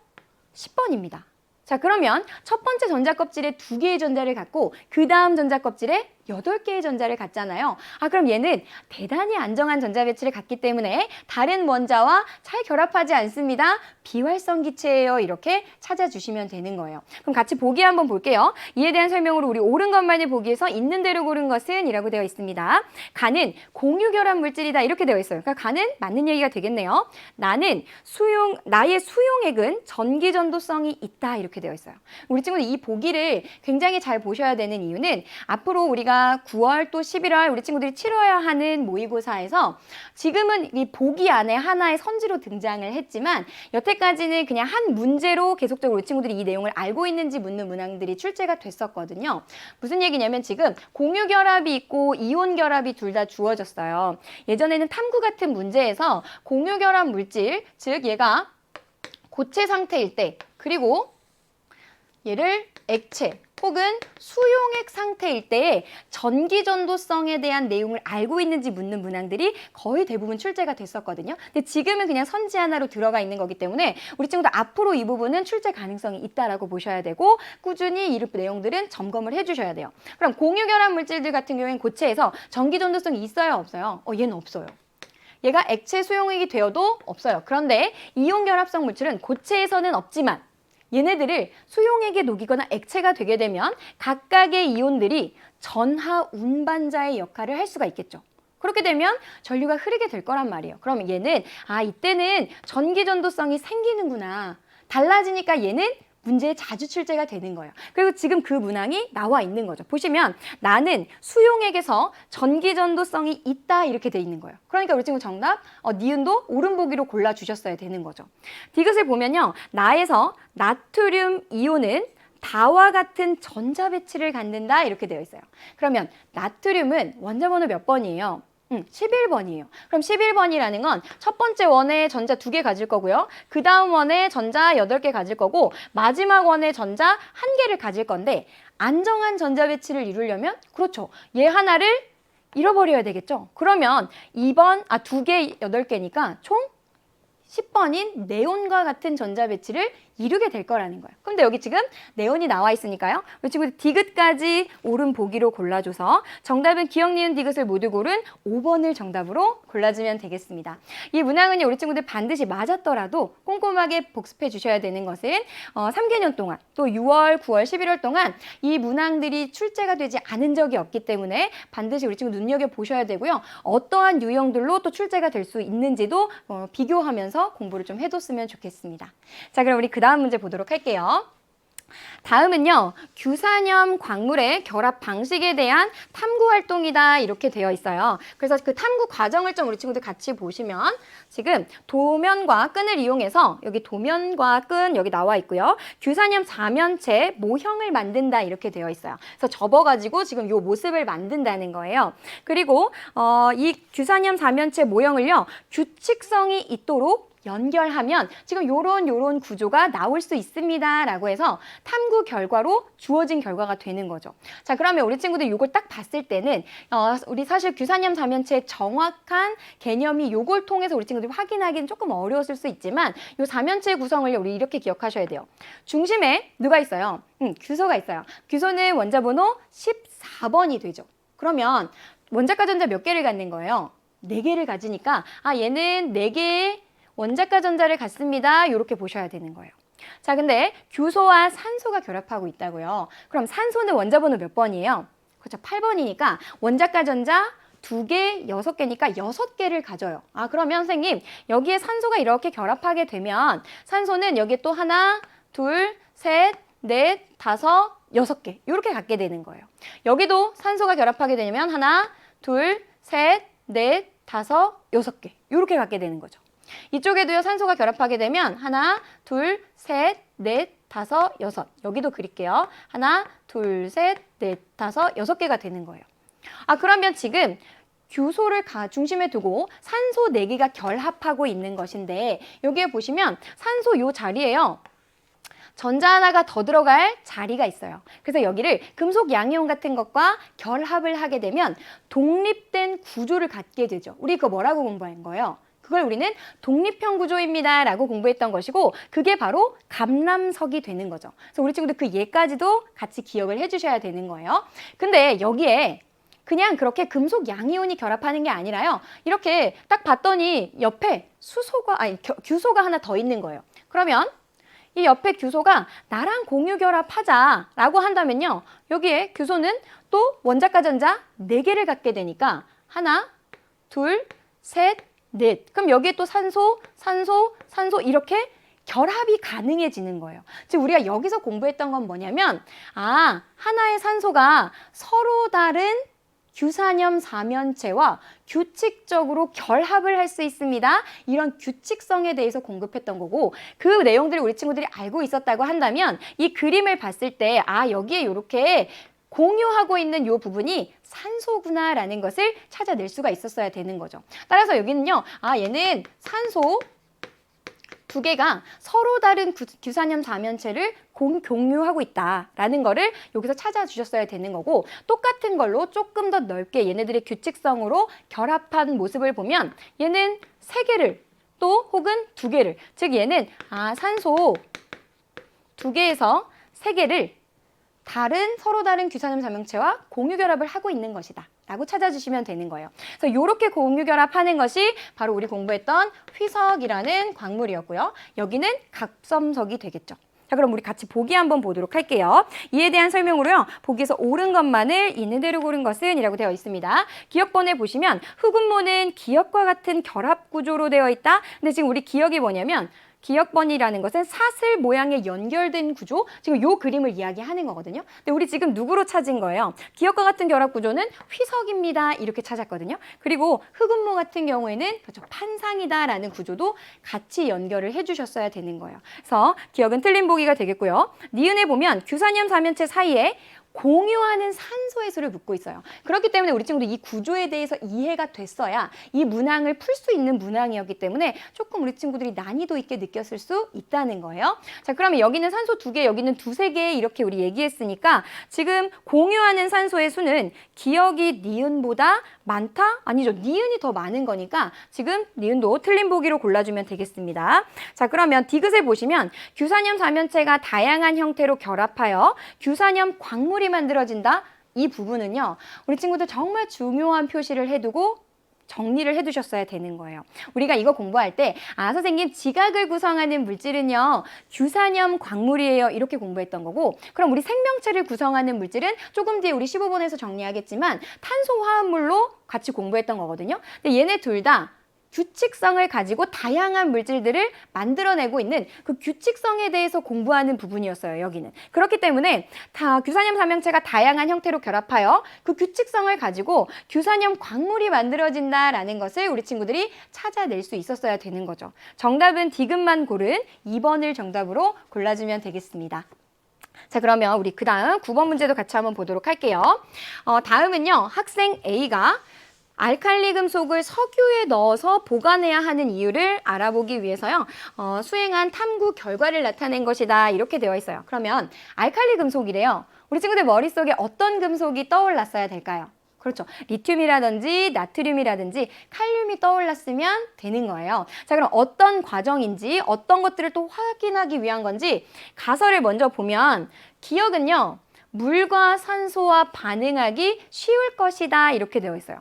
10번입니다. 자, 그러면 첫 번째 전자 껍질에 2개의 전자를 갖고 그 다음 전자 껍질에 8개의 전자를 갖잖아요. 그럼 얘는 대단히 안정한 전자 배치를 갖기 때문에 다른 원자와 잘 결합하지 않습니다. 비활성 기체예요. 이렇게 찾아주시면 되는 거예요. 그럼 같이 보기 한번 볼게요. 이에 대한 설명으로 우리 옳은 것만을 보기에서 있는 대로 고른 것은 이라고 되어 있습니다. 가는 공유결합 물질이다 이렇게 되어 있어요. 그러니까 가는 맞는 얘기가 되겠네요. 나의 수용액은 전기전도성이 있다 이렇게 되어 있어요. 우리 친구들 이 보기를 굉장히 잘 보셔야 되는 이유는 앞으로 우리가 9월 또 11월 우리 친구들이 치러야 하는 모의고사에서 지금은 이 보기 안에 하나의 선지로 등장을 했지만 여태까지는 그냥 한 문제로 계속적으로 우리 친구들이 이 내용을 알고 있는지 묻는 문항들이 출제가 됐었거든요. 무슨 얘기냐면 지금 공유결합이 있고 이온결합이 둘 다 주어졌어요. 예전에는 탐구 같은 문제에서 공유결합 물질, 즉 얘가 고체 상태일 때 그리고 얘를 액체 혹은 수용액 상태일 때에 전기전도성에 대한 내용을 알고 있는지 묻는 문항들이 거의 대부분 출제가 됐었거든요. 근데 지금은 그냥 선지 하나로 들어가 있는 거기 때문에 우리 친구들 앞으로 이 부분은 출제 가능성이 있다라고 보셔야 되고 꾸준히 이 내용들은 점검을 해주셔야 돼요. 그럼 공유결합 물질들 같은 경우에는 고체에서 전기전도성이 있어요, 없어요? 얘는 없어요. 얘가 액체 수용액이 되어도 없어요. 그런데 이온결합성 물질은 고체에서는 없지만 얘네들을 수용액에 녹이거나 액체가 되게 되면 각각의 이온들이 전하 운반자의 역할을 할 수가 있겠죠. 그렇게 되면 전류가 흐르게 될 거란 말이에요. 그럼 얘는 이때는 전기전도성이 생기는구나. 달라지니까 얘는 문제에 자주 출제가 되는 거예요. 그리고 지금 그 문항이 나와 있는 거죠. 보시면 나는 수용액에서 전기전도성이 있다 이렇게 돼 있는 거예요. 그러니까 우리 친구 정답 니은도 옳은 보기로 골라주셨어야 되는 거죠. 디귿을 보면요. 나에서 나트륨 이온은 다와 같은 전자 배치를 갖는다 이렇게 되어 있어요. 그러면 나트륨은 원자 번호 몇 번이에요? 11번이에요. 그럼 11번이라는 건 첫 번째 원에 전자 2개 가질 거고요. 그 다음 원에 전자 8개 가질 거고 마지막 원에 전자 1개를 가질 건데 안정한 전자 배치를 이루려면 그렇죠. 얘 하나를 잃어버려야 되겠죠. 그러면 2번, 2개 8개니까 총 10번인 네온과 같은 전자 배치를 이루게 될 거라는 거예요. 근데 여기 지금 네온이 나와 있으니까요. 우리 친구들 디귿까지 옳은 보기로 골라줘서 정답은 기억, 니은, 디귿을 모두 고른 5번을 정답으로 골라주면 되겠습니다. 이 문항은요. 우리 친구들 반드시 맞았더라도 꼼꼼하게 복습해 주셔야 되는 것은 3개년 동안 또 6월, 9월, 11월 동안 이 문항들이 출제가 되지 않은 적이 없기 때문에 반드시 우리 친구 눈여겨보셔야 되고요. 어떠한 유형들로 또 출제가 될 수 있는지도 비교하면서 공부를 좀 해뒀으면 좋겠습니다. 자, 그럼 우리 그 다음 문제 보도록 할게요. 다음은요. 규산염 광물의 결합 방식에 대한 탐구 활동이다 이렇게 되어 있어요. 그래서 그 탐구 과정을 좀 우리 친구들 같이 보시면 지금 도면과 끈을 이용해서 여기 도면과 끈 여기 나와 있고요. 규산염 사면체 모형을 만든다 이렇게 되어 있어요. 그래서 접어가지고 지금 이 모습을 만든다는 거예요. 그리고 이 규산염 사면체 모형을요. 규칙성이 있도록 연결하면 지금 요런 구조가 나올 수 있습니다 라고 해서 탐구 결과로 주어진 결과가 되는 거죠. 자, 그러면 우리 친구들 이걸 딱 봤을 때는 우리 사실 규산염 사면체의 정확한 개념이 요걸 통해서 우리 친구들이 확인하기는 조금 어려웠을 수 있지만 요 사면체 구성을 우리 이렇게 기억하셔야 돼요. 중심에 누가 있어요? 규소가 있어요. 규소는 원자 번호 14번이 되죠. 그러면 원자과 전자 몇 개를 갖는 거예요? 4개를 가지니까 얘는 4개의 원자과 전자를 갖습니다. 이렇게 보셔야 되는 거예요. 자, 근데 규소와 산소가 결합하고 있다고요. 그럼 산소는 원자 번호 몇 번이에요? 그렇죠. 8번이니까 원자과 전자 2개, 6개니까 6개를 가져요. 그러면 선생님 여기에 산소가 이렇게 결합하게 되면 산소는 여기에 또 하나, 둘, 셋, 넷, 다섯, 6개 이렇게 갖게 되는 거예요. 여기도 산소가 결합하게 되면 하나, 둘, 셋, 넷, 다섯, 6개 이렇게 갖게 되는 거죠. 이쪽에도요 산소가 결합하게 되면 하나, 둘, 셋, 넷, 다섯, 6 여기도 그릴게요. 하나, 둘, 셋, 넷, 다섯, 6개가 되는 거예요. 그러면 지금 규소를 중심에 두고 산소 4개가 결합하고 있는 것인데 여기에 보시면 산소 요 자리에요. 전자 하나가 더 들어갈 자리가 있어요. 그래서 여기를 금속 양이온 같은 것과 결합을 하게 되면 독립된 구조를 갖게 되죠. 우리 그거 뭐라고 공부한 거예요? 그걸 우리는 독립형 구조입니다 라고 공부했던 것이고 그게 바로 감람석이 되는 거죠. 그래서 우리 친구들 그 예까지도 같이 기억을 해주셔야 되는 거예요. 근데 여기에 그냥 그렇게 금속 양이온이 결합하는 게 아니라요. 이렇게 딱 봤더니 옆에 규소가 하나 더 있는 거예요. 그러면 이 옆에 규소가 나랑 공유 결합하자라고 한다면요. 여기에 규소는 또 원자과 전자 4개를 갖게 되니까 하나, 둘, 셋, 넷. 그럼 여기에 또 산소, 산소, 산소 이렇게 결합이 가능해지는 거예요. 즉 우리가 여기서 공부했던 건 뭐냐면 하나의 산소가 서로 다른 규산염 사면체와 규칙적으로 결합을 할 수 있습니다. 이런 규칙성에 대해서 공급했던 거고 그 내용들을 우리 친구들이 알고 있었다고 한다면 이 그림을 봤을 때 여기에 이렇게 공유하고 있는 이 부분이 산소구나라는 것을 찾아낼 수가 있었어야 되는 거죠. 따라서 여기는요. 얘는 산소 2개가 서로 다른 규산염 사면체를 공유하고 있다라는 거를 여기서 찾아주셨어야 되는 거고 똑같은 걸로 조금 더 넓게 얘네들의 규칙성으로 결합한 모습을 보면 얘는 3개를 또 혹은 2개를 즉 얘는 산소 2개에서 3개를 서로 다른 규산염 사면체와 공유 결합을 하고 있는 것이다 라고 찾아주시면 되는 거예요. 그래서 이렇게 공유 결합하는 것이 바로 우리 공부했던 휘석이라는 광물이었고요. 여기는 갑섬석이 되겠죠. 자, 그럼 우리 같이 보기 한번 보도록 할게요. 이에 대한 설명으로요. 보기에서 옳은 것만을 있는 대로 고른 것은 이라고 되어 있습니다. 기억번에 보시면 흑운모는 기역과 같은 결합 구조로 되어 있다. 근데 지금 우리 기역이 뭐냐면 기역번이라는 것은 사슬 모양의 연결된 구조, 지금 이 그림을 이야기하는 거거든요. 근데 우리 지금 누구로 찾은 거예요? 기역과 같은 결합 구조는 휘석입니다. 이렇게 찾았거든요. 그리고 흑운모 같은 경우에는 그렇죠, 판상이다라는 구조도 같이 연결을 해주셨어야 되는 거예요. 그래서 기역은 틀린 보기가 되겠고요. 니은에 보면 규산염 사면체 사이에 공유하는 산소의 수를 묻고 있어요. 그렇기 때문에 우리 친구들 이 구조에 대해서 이해가 됐어야 이 문항을 풀 수 있는 문항이었기 때문에 조금 우리 친구들이 난이도 있게 느꼈을 수 있다는 거예요. 자, 그러면 여기는 산소 2개, 여기는 2-3개 이렇게 우리 얘기했으니까 지금 공유하는 산소의 수는 기역이 니은보다 많다? 아니죠. 니은이 더 많은 거니까 지금 니은도 틀린 보기로 골라주면 되겠습니다. 자, 그러면 디귿에 보시면 규산염 사면체가 다양한 형태로 결합하여 규산염 광물이 만들어진다. 이 부분은요. 우리 친구들 정말 중요한 표시를 해두고 정리를 해두셨어야 되는 거예요. 우리가 이거 공부할 때 선생님 지각을 구성하는 물질은요. 규산염 광물이에요. 이렇게 공부했던 거고 그럼 우리 생명체를 구성하는 물질은 조금 뒤에 우리 15번에서 정리하겠지만 탄소화합물로 같이 공부했던 거거든요. 근데 얘네 둘 다 규칙성을 가지고 다양한 물질들을 만들어내고 있는 그 규칙성에 대해서 공부하는 부분이었어요. 여기는. 그렇기 때문에 규산염 사면체가 다양한 형태로 결합하여 그 규칙성을 가지고 규산염 광물이 만들어진다라는 것을 우리 친구들이 찾아낼 수 있었어야 되는 거죠. 정답은 디귿만 고른 2번을 정답으로 골라주면 되겠습니다. 자, 그러면 우리 그 다음 9번 문제도 같이 한번 보도록 할게요. 다음은요. 학생 A가 알칼리 금속을 석유에 넣어서 보관해야 하는 이유를 알아보기 위해서요. 수행한 탐구 결과를 나타낸 것이다. 이렇게 되어 있어요. 그러면 알칼리 금속이래요. 우리 친구들 머릿속에 어떤 금속이 떠올랐어야 될까요? 그렇죠. 리튬이라든지 나트륨이라든지 칼륨이 떠올랐으면 되는 거예요. 자, 그럼 어떤 과정인지 어떤 것들을 또 확인하기 위한 건지 가설을 먼저 보면 기역은요. 물과 산소와 반응하기 쉬울 것이다. 이렇게 되어 있어요.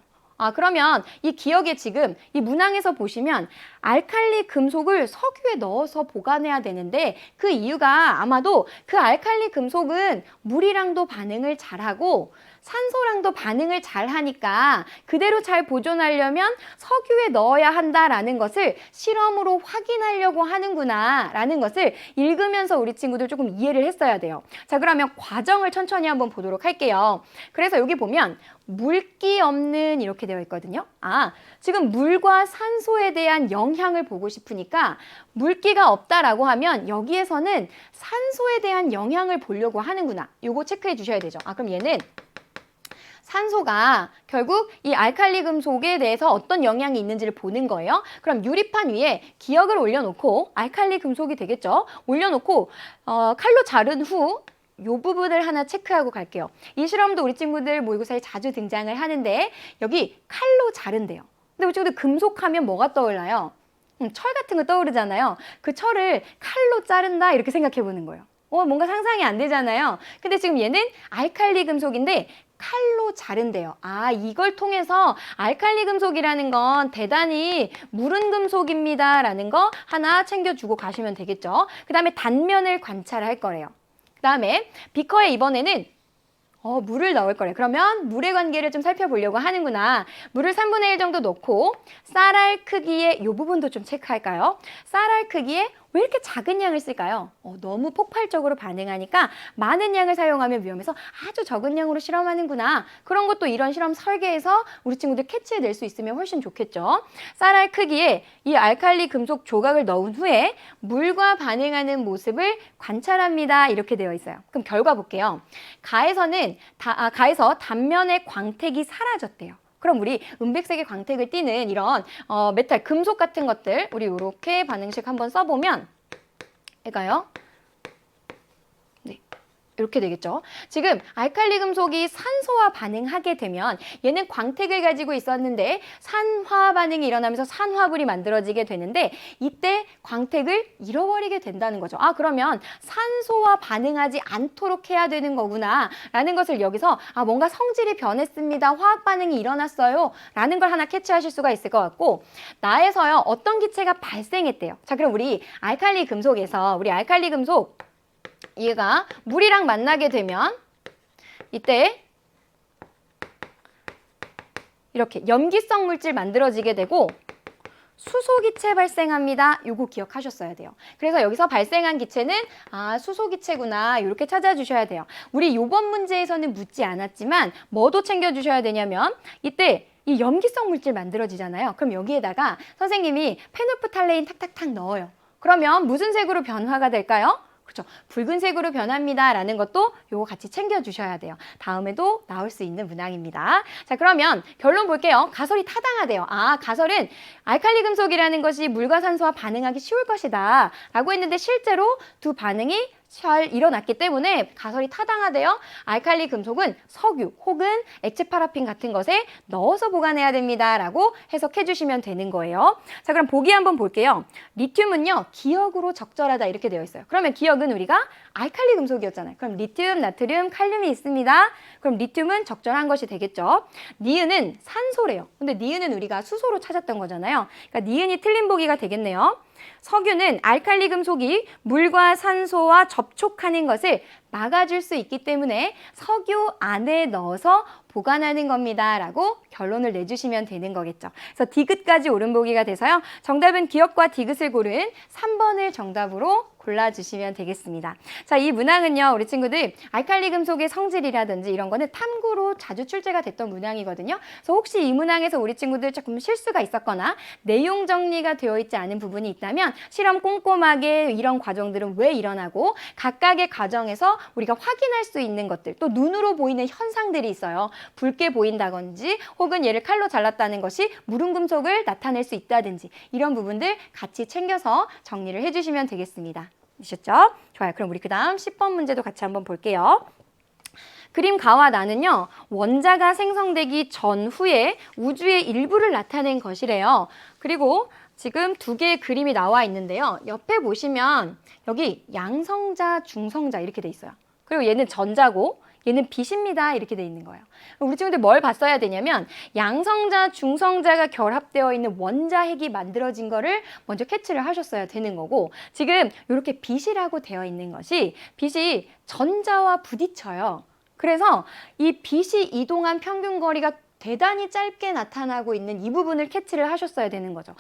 그러면 이 기역에 지금 이 문항에서 보시면 알칼리 금속을 석유에 넣어서 보관해야 되는데 그 이유가 아마도 그 알칼리 금속은 물이랑도 반응을 잘하고 산소랑도 반응을 잘 하니까 그대로 잘 보존하려면 석유에 넣어야 한다라는 것을 실험으로 확인하려고 하는구나 라는 것을 읽으면서 우리 친구들 조금 이해를 했어야 돼요. 자, 그러면 과정을 천천히 한번 보도록 할게요. 그래서 여기 보면 물기 없는 이렇게 되어 있거든요. 지금 물과 산소에 대한 영향을 보고 싶으니까 물기가 없다라고 하면 여기에서는 산소에 대한 영향을 보려고 하는구나. 요거 체크해 주셔야 되죠. 그럼 얘는 산소가 결국 이 알칼리 금속에 대해서 어떤 영향이 있는지를 보는 거예요. 그럼 유리판 위에 기역을 올려놓고 알칼리 금속이 되겠죠. 올려놓고 칼로 자른 후 이 부분을 하나 체크하고 갈게요. 이 실험도 우리 친구들 모의고사에 자주 등장을 하는데 여기 칼로 자른대요. 근데 우리 친구들 금속하면 뭐가 떠올라요? 철 같은 거 떠오르잖아요. 그 철을 칼로 자른다 이렇게 생각해 보는 거예요. 뭔가 상상이 안 되잖아요. 근데 지금 얘는 알칼리 금속인데 칼로 자른대요. 이걸 통해서 알칼리 금속이라는 건 대단히 무른 금속입니다 라는 거 하나 챙겨주고 가시면 되겠죠. 그 다음에 단면을 관찰할 거래요. 그 다음에 비커에 이번에는 물을 넣을 거래. 그러면 물의 관계를 좀 살펴보려고 하는구나. 물을 3분의 1 정도 넣고 쌀알 크기의 이 부분도 좀 체크할까요? 쌀알 크기에 왜 이렇게 작은 양을 쓸까요? 너무 폭발적으로 반응하니까 많은 양을 사용하면 위험해서 아주 적은 양으로 실험하는구나. 그런 것도 이런 실험 설계에서 우리 친구들 캐치해낼 수 있으면 훨씬 좋겠죠. 쌀알 크기에 이 알칼리 금속 조각을 넣은 후에 물과 반응하는 모습을 관찰합니다. 이렇게 되어 있어요. 그럼 결과 볼게요. 가에서 단면의 광택이 사라졌대요. 그럼 우리 은백색의 광택을 띠는 이런 메탈, 금속 같은 것들 우리 이렇게 반응식 한번 써보면 얘가요. 네, 이렇게 되겠죠. 지금 알칼리 금속이 산소와 반응하게 되면 얘는 광택을 가지고 있었는데 산화 반응이 일어나면서 산화불이 만들어지게 되는데 이때 광택을 잃어버리게 된다는 거죠. 그러면 산소와 반응하지 않도록 해야 되는 거구나 라는 것을 여기서 뭔가 성질이 변했습니다. 화학 반응이 일어났어요 라는 걸 하나 캐치하실 수가 있을 것 같고, 나에서요 어떤 기체가 발생했대요. 자, 그럼 우리 알칼리 금속에서 알칼리 금속 얘가 물이랑 만나게 되면 이때 이렇게 염기성 물질 만들어지게 되고 수소기체 발생합니다. 요거 기억하셨어야 돼요. 그래서 여기서 발생한 기체는 수소기체구나 이렇게 찾아주셔야 돼요. 우리 요번 문제에서는 묻지 않았지만 뭐도 챙겨주셔야 되냐면 이때 이 염기성 물질 만들어지잖아요. 그럼 여기에다가 선생님이 페놀프탈레인 탁탁탁 넣어요. 그러면 무슨 색으로 변화가 될까요? 그렇죠. 붉은색으로 변합니다 라는 것도 요거 같이 챙겨주셔야 돼요. 다음에도 나올 수 있는 문항입니다. 자, 그러면 결론 볼게요. 가설이 타당하대요. 가설은 알칼리 금속이라는 것이 물과 산소와 반응하기 쉬울 것이다 라고 했는데 실제로 두 반응이 잘 일어났기 때문에 가설이 타당하대요. 알칼리 금속은 석유 혹은 액체 파라핀 같은 것에 넣어서 보관해야 됩니다 라고 해석해 주시면 되는 거예요. 자, 그럼 보기 한번 볼게요. 리튬은요 기역으로 적절하다 이렇게 되어 있어요. 그러면 기역은 우리가 알칼리 금속이었잖아요. 그럼 리튬, 나트륨, 칼륨이 있습니다. 그럼 리튬은 적절한 것이 되겠죠. 니은은 산소래요. 근데 니은은 우리가 수소로 찾았던 거잖아요. 그러니까 니은이 틀린 보기가 되겠네요. 석유는 알칼리 금속이 물과 산소와 접촉하는 것을 막아줄 수 있기 때문에 석유 안에 넣어서 보관하는 겁니다 라고 결론을 내주시면 되는 거겠죠. 그래서 디귿까지 옳은 보기가 돼서요. 정답은 기역과 디귿을 고른 3번을 정답으로 골라주시면 되겠습니다. 자, 이 문항은요 우리 친구들 알칼리 금속의 성질이라든지 이런 거는 탐구로 자주 출제가 됐던 문항이거든요. 그래서 혹시 이 문항에서 우리 친구들 조금 실수가 있었거나 내용 정리가 되어 있지 않은 부분이 있다면 실험 꼼꼼하게 이런 과정들은 왜 일어나고 각각의 과정에서 우리가 확인할 수 있는 것들, 또 눈으로 보이는 현상들이 있어요. 붉게 보인다든지 혹은 얘를 칼로 잘랐다는 것이 무른 금속을 나타낼 수 있다든지 이런 부분들 같이 챙겨서 정리를 해주시면 되겠습니다. 되셨죠? 좋아요. 그럼 우리 그 다음 10번 문제도 같이 한번 볼게요. 그림 가와 나는요 원자가 생성되기 전후에 우주의 일부를 나타낸 것이래요. 그리고 지금 두 개의 그림이 나와 있는데요. 옆에 보시면 여기 양성자, 중성자 이렇게 돼 있어요. 그리고 얘는 전자고 얘는 빛입니다 이렇게 돼 있는 거예요. 우리 친구들 뭘 봤어야 되냐면 양성자, 중성자가 결합되어 있는 원자핵이 만들어진 거를 먼저 캐치를 하셨어야 되는 거고, 지금 이렇게 빛이라고 되어 있는 것이 빛이 전자와 부딪혀요. 그래서 이 빛이 이동한 평균 거리가 대단히 짧게 나타나고 있는 이 부분을 캐치를 하셨어야 되는 거죠.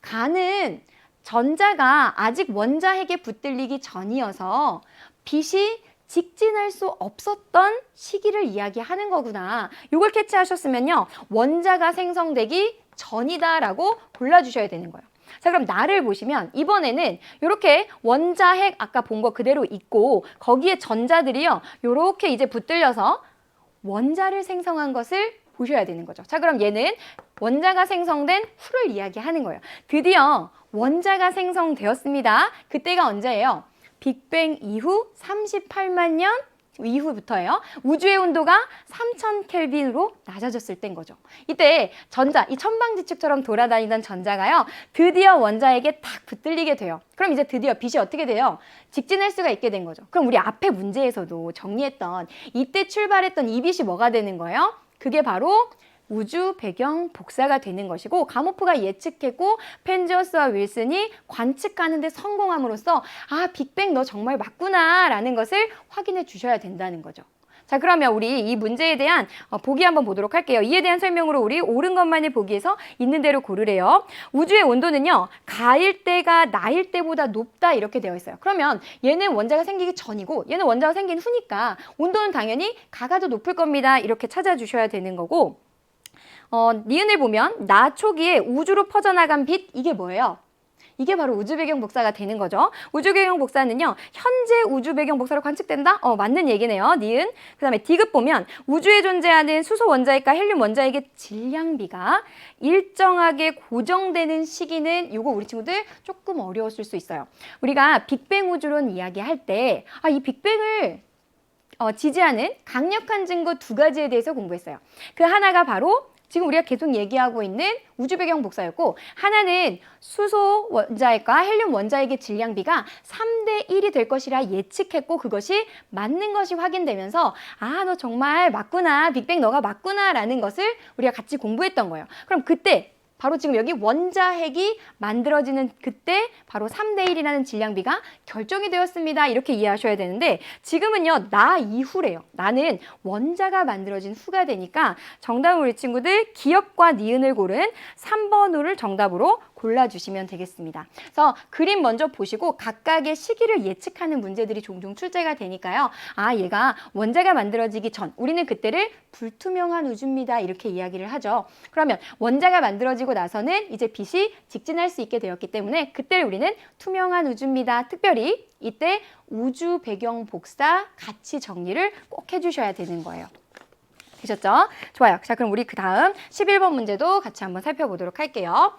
가는 전자가 아직 원자핵에 붙들리기 전이어서 빛이 직진할 수 없었던 시기를 이야기하는 거구나. 이걸 캐치하셨으면요. 원자가 생성되기 전이다라고 골라주셔야 되는 거예요. 자, 그럼 나를 보시면 이번에는 이렇게 원자핵 아까 본 거 그대로 있고 거기에 전자들이요. 이렇게 이제 붙들려서 원자를 생성한 것을 보셔야 되는 거죠. 자, 그럼 얘는 원자가 생성된 후를 이야기하는 거예요. 드디어 원자가 생성되었습니다. 그때가 언제예요? 빅뱅 이후 38만 년 이후부터예요. 우주의 온도가 3000 켈빈으로 낮아졌을 땐 거죠. 이때 전자, 이 천방지축처럼 돌아다니던 전자가요, 드디어 원자에게 딱 붙들리게 돼요. 그럼 이제 드디어 빛이 어떻게 돼요? 직진할 수가 있게 된 거죠. 그럼 우리 앞에 문제에서도 정리했던 이때 출발했던 이 빛이 뭐가 되는 거예요? 그게 바로 우주 배경 복사가 되는 것이고, 가모프가 예측했고 펜지어스와 윌슨이 관측하는 데 성공함으로써 아, 빅뱅 너 정말 맞구나 라는 것을 확인해 주셔야 된다는 거죠. 자, 그러면 우리 이 문제에 대한 보기 한번 보도록 할게요. 이에 대한 설명으로 우리 옳은 것만을 보기에서 있는 대로 고르래요. 우주의 온도는요, 가일 때가 나일 때보다 높다 이렇게 되어 있어요. 그러면 얘는 원자가 생기기 전이고 얘는 원자가 생긴 후니까 온도는 당연히 가가 더 높을 겁니다. 이렇게 찾아주셔야 되는 거고, 니은을 보면 나 초기에 우주로 퍼져나간 빛, 이게 뭐예요? 이게 바로 우주 배경 복사가 되는 거죠. 우주 배경 복사는요, 현재 우주 배경 복사로 관측된다? 맞는 얘기네요. 니은. 그 다음에 디귿 보면 우주에 존재하는 수소 원자핵과 헬륨 원자핵의 질량비가 일정하게 고정되는 시기는, 요거 우리 친구들 조금 어려웠을 수 있어요. 우리가 빅뱅 우주론 이야기할 때 이 빅뱅을 지지하는 강력한 증거 2가지에 대해서 공부했어요. 그 하나가 바로 지금 우리가 계속 얘기하고 있는 우주 배경 복사였고, 하나는 수소 원자핵과 헬륨 원자핵의 질량비가 3대 1이 될 것이라 예측했고, 그것이 맞는 것이 확인되면서 아, 너 정말 맞구나, 빅뱅 너가 맞구나 라는 것을 우리가 같이 공부했던 거예요. 그럼 그때 바로 지금 여기 원자핵이 만들어지는 그때 바로 3대 1이라는 질량비가 결정이 되었습니다. 이렇게 이해하셔야 되는데, 지금은요, 나 이후래요. 나는 원자가 만들어진 후가 되니까 정답은 우리 친구들 기억과 니은을 고른 3번호를 정답으로 골라주시면 되겠습니다. 그래서 그림 먼저 보시고 각각의 시기를 예측하는 문제들이 종종 출제가 되니까요. 아, 얘가 원자가 만들어지기 전, 우리는 그때를 불투명한 우주입니다. 이렇게 이야기를 하죠. 그러면 원자가 만들어지고 나서는 이제 빛이 직진할 수 있게 되었기 때문에 그때를 우리는 투명한 우주입니다. 특별히 이때 우주 배경 복사 같이 정리를 꼭 해주셔야 되는 거예요. 되셨죠? 좋아요. 자, 그럼 우리 그 다음 11번 문제도 같이 한번 살펴보도록 할게요.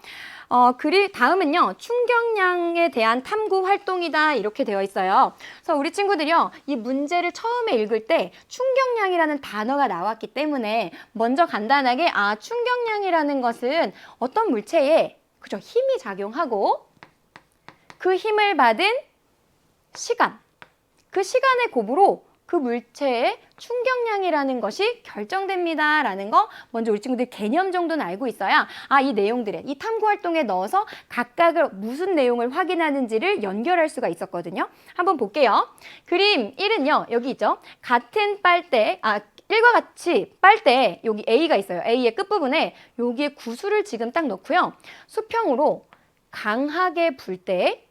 다음은요, 충격량에 대한 탐구 활동이다 이렇게 되어 있어요. 그래서 우리 친구들이요, 이 문제를 처음에 읽을 때 충격량이라는 단어가 나왔기 때문에 먼저 간단하게 충격량이라는 것은 어떤 물체에 그죠, 힘이 작용하고 그 힘을 받은 시간, 그 시간의 곱으로 그 물체의 충격량이라는 것이 결정됩니다 라는 거 먼저 우리 친구들 개념 정도는 알고 있어야 이 내용들에, 이 탐구 활동에 넣어서 각각을 무슨 내용을 확인하는지를 연결할 수가 있었거든요. 한번 볼게요. 그림 1은요, 여기 있죠. 같은 빨대, 1과 같이 빨대, 여기 A가 있어요. A의 끝부분에 여기에 구슬을 지금 딱 넣고요. 수평으로 강하게 불 때,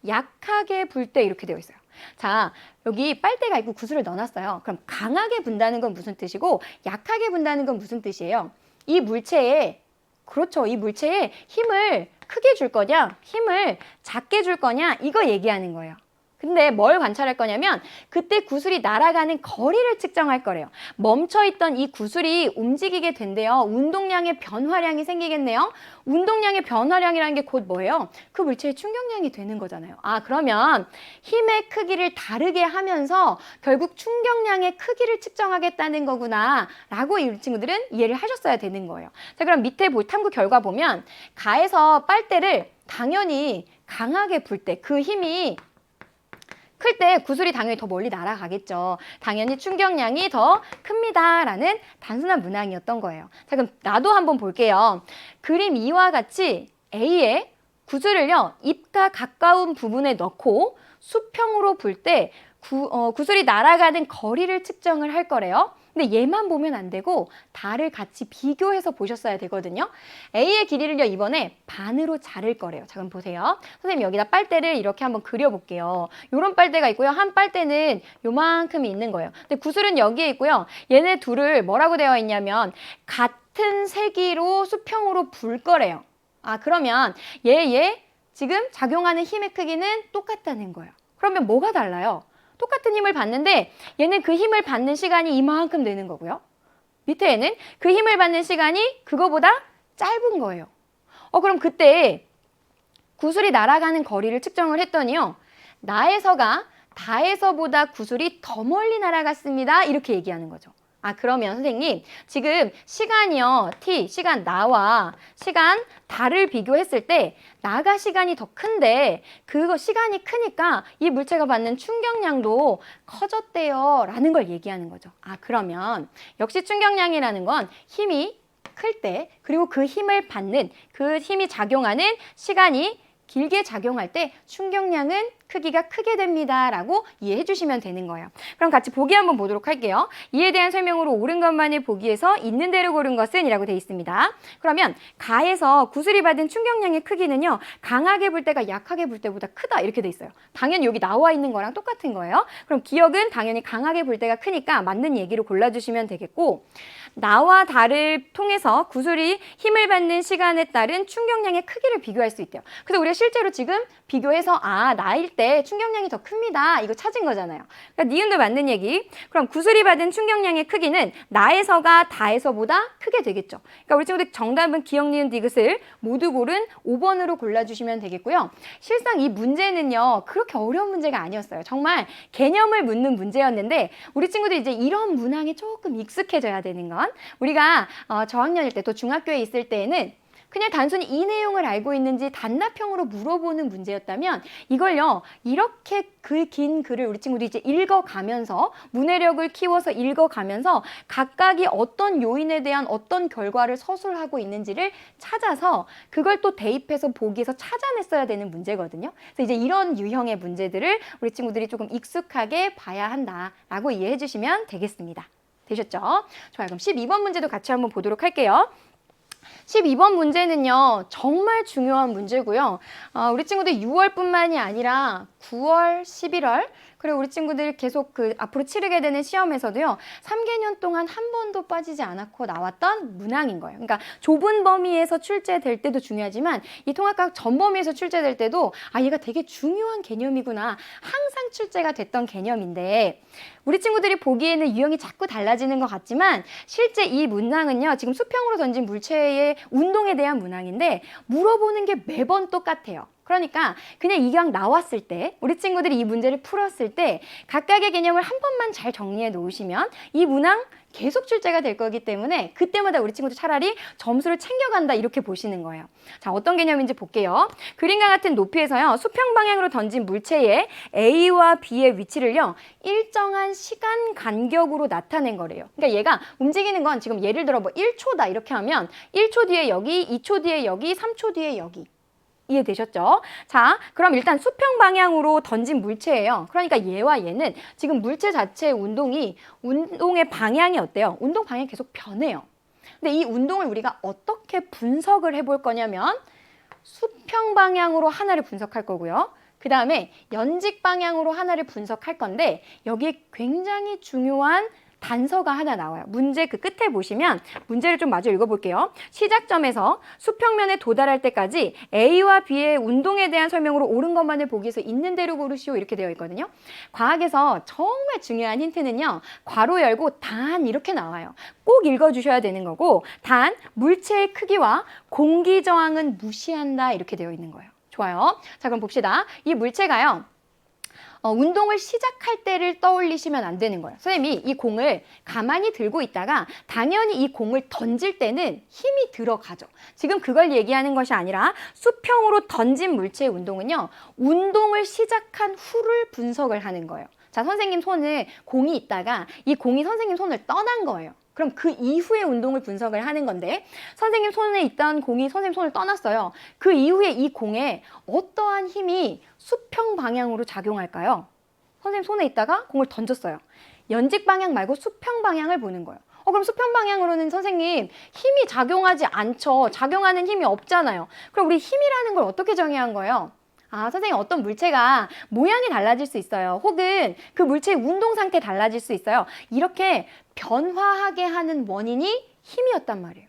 약하게 불 때 이렇게 되어 있어요. 자, 여기 빨대가 있고 구슬을 넣어놨어요. 그럼 강하게 분다는 건 무슨 뜻이고 약하게 분다는 건 무슨 뜻이에요? 이 물체에, 그렇죠, 이 물체에 힘을 크게 줄 거냐, 힘을 작게 줄 거냐, 이거 얘기하는 거예요. 근데 뭘 관찰할 거냐면 그때 구슬이 날아가는 거리를 측정할 거래요. 멈춰있던 이 구슬이 움직이게 된대요. 운동량의 변화량이 생기겠네요. 운동량의 변화량이라는 게 곧 뭐예요? 그 물체의 충격량이 되는 거잖아요. 그러면 힘의 크기를 다르게 하면서 결국 충격량의 크기를 측정하겠다는 거구나 라고 이 친구들은 이해를 하셨어야 되는 거예요. 자, 그럼 밑에 탐구 결과 보면 가에서 빨대를 당연히 강하게 불 때 그 힘이 클 때 구슬이 당연히 더 멀리 날아가겠죠. 당연히 충격량이 더 큽니다 라는 단순한 문항이었던 거예요. 자, 그럼 나도 한번 볼게요. 그림 2와 같이 A에 구슬을요, 입과 가까운 부분에 넣고 수평으로 불 때 구슬이 날아가는 거리를 측정을 할 거래요. 근데 얘만 보면 안 되고 달을 같이 비교해서 보셨어야 되거든요. A의 길이를요, 이번에 반으로 자를 거래요. 자, 그럼 보세요. 선생님 여기다 빨대를 이렇게 한번 그려볼게요. 요런 빨대가 있고요. 한 빨대는 요만큼이 있는 거예요. 근데 구슬은 여기에 있고요. 얘네 둘을 뭐라고 되어 있냐면 같은 세기로 수평으로 불 거래요. 그러면 얘 지금 작용하는 힘의 크기는 똑같다는 거예요. 그러면 뭐가 달라요? 똑같은 힘을 받는데 얘는 그 힘을 받는 시간이 이만큼 되는 거고요. 밑에는 그 힘을 받는 시간이 그거보다 짧은 거예요. 그럼 그때 구슬이 날아가는 거리를 측정을 했더니요, 나에서가 다에서보다 구슬이 더 멀리 날아갔습니다. 이렇게 얘기하는 거죠. 아, 그러면 선생님, 지금 시간이요, t, 시간 나와 시간 다를 비교했을 때 나가 시간이 더 큰데 그거 시간이 크니까 이 물체가 받는 충격량도 커졌대요 라는 걸 얘기하는 거죠. 아, 그러면 역시 충격량이라는 건 힘이 클 때, 그리고 그 힘을 받는, 그 힘이 작용하는 시간이 길게 작용할 때 충격량은 크기가 크게 됩니다 라고 이해해 주시면 되는 거예요. 그럼 같이 보기 한번 보도록 할게요. 이에 대한 설명으로 옳은 것만을 보기에서 있는 대로 고른 것은 이라고 되어 있습니다. 그러면 가에서 구슬이 받은 충격량의 크기는요, 강하게 불 때가 약하게 불 때보다 크다 이렇게 돼 있어요. 당연히 여기 나와 있는 거랑 똑같은 거예요. 그럼 기억은 당연히 강하게 불 때가 크니까 맞는 얘기로 골라주시면 되겠고, 나와 다를 통해서 구슬이 힘을 받는 시간에 따른 충격량의 크기를 비교할 수 있대요. 그래서 우리가 실제로 지금 비교해서 나일 때 충격량이 더 큽니다. 이거 찾은 거잖아요. 그러니까 니은도 맞는 얘기. 그럼 구슬이 받은 충격량의 크기는 나에서가 다에서보다 크게 되겠죠. 그러니까 우리 친구들 정답은 기억, 니은, 디귿을 모두 고른 5번으로 골라주시면 되겠고요. 실상 이 문제는요, 그렇게 어려운 문제가 아니었어요. 정말 개념을 묻는 문제였는데 우리 친구들이 이제 이런 문항에 조금 익숙해져야 되는 건, 우리가 저학년일 때 또 중학교에 있을 때에는 그냥 단순히 이 내용을 알고 있는지 단답형으로 물어보는 문제였다면, 이걸요, 이렇게 그 긴 글을 우리 친구들이 이제 읽어가면서 문해력을 키워서 읽어가면서 각각이 어떤 요인에 대한 어떤 결과를 서술하고 있는지를 찾아서 그걸 또 대입해서 보기에서 찾아냈어야 되는 문제거든요. 그래서 이제 이런 유형의 문제들을 우리 친구들이 조금 익숙하게 봐야 한다라고 이해해 주시면 되겠습니다. 되셨죠? 좋아요. 그럼 12번 문제도 같이 한번 보도록 할게요. 12번 문제는요, 정말 중요한 문제고요. 우리 친구들 6월뿐만이 아니라 9월, 11월, 그리고 우리 친구들 계속 앞으로 치르게 되는 시험에서도요, 3개년 동안 한 번도 빠지지 않았고 나왔던 문항인 거예요. 그러니까 좁은 범위에서 출제될 때도 중요하지만 이 통합과학 전 범위에서 출제될 때도 얘가 되게 중요한 개념이구나, 항상 출제가 됐던 개념인데, 우리 친구들이 보기에는 유형이 자꾸 달라지는 것 같지만 실제 이 문항은요, 지금 수평으로 던진 물체의 운동에 대한 문항인데 물어보는 게 매번 똑같아요. 그러니까 그냥 이 강 나왔을 때, 우리 친구들이 이 문제를 풀었을 때 각각의 개념을 한 번만 잘 정리해 놓으시면 이 문항 계속 출제가 될 거기 때문에 그때마다 우리 친구들 차라리 점수를 챙겨간다 이렇게 보시는 거예요. 자, 어떤 개념인지 볼게요. 그림과 같은 높이에서요, 수평 방향으로 던진 물체의 A와 B의 위치를요, 일정한 시간 간격으로 나타낸 거래요. 그러니까 얘가 움직이는 건 지금 예를 들어 뭐 1초다 이렇게 하면 1초 뒤에 여기, 2초 뒤에 여기, 3초 뒤에 여기. 이해되셨죠? 자, 그럼 일단 수평 방향으로 던진 물체예요. 그러니까 얘와 얘는 지금 물체 자체의 운동의 방향이 어때요? 운동 방향이 계속 변해요. 근데 이 운동을 우리가 어떻게 분석을 해볼 거냐면 수평 방향으로 하나를 분석할 거고요. 그 다음에 연직 방향으로 하나를 분석할 건데 여기에 굉장히 중요한 단서가 하나 나와요. 문제 그 끝에 보시면 문제를 좀 마저 읽어볼게요. 시작점에서 수평면에 도달할 때까지 A와 B의 운동에 대한 설명으로 옳은 것만을 보기 위해서 있는 대로 고르시오 이렇게 되어 있거든요. 과학에서 정말 중요한 힌트는요, 괄호 열고 단 이렇게 나와요. 꼭 읽어주셔야 되는 거고, 단 물체의 크기와 공기 저항은 무시한다 이렇게 되어 있는 거예요. 좋아요. 자, 그럼 봅시다. 이 물체가요, 운동을 시작할 때를 떠올리시면 안 되는 거예요. 선생님이 이 공을 가만히 들고 있다가 당연히 이 공을 던질 때는 힘이 들어가죠. 지금 그걸 얘기하는 것이 아니라 수평으로 던진 물체의 운동은요, 운동을 시작한 후를 분석을 하는 거예요. 자, 선생님 손에 공이 있다가 이 공이 선생님 손을 떠난 거예요. 그럼 그 이후의 운동을 분석을 하는 건데, 선생님 손에 있던 공이 선생님 손을 떠났어요. 그 이후에 이 공에 어떠한 힘이 수평 방향으로 작용할까요? 선생님 손에 있다가 공을 던졌어요. 연직 방향 말고 수평 방향을 보는 거예요. 그럼 수평 방향으로는 선생님 힘이 작용하지 않죠. 작용하는 힘이 없잖아요. 그럼 우리 힘이라는 걸 어떻게 정의한 거예요? 선생님 어떤 물체가 모양이 달라질 수 있어요. 혹은 그 물체의 운동 상태 달라질 수 있어요. 이렇게 변화하게 하는 원인이 힘이었단 말이에요.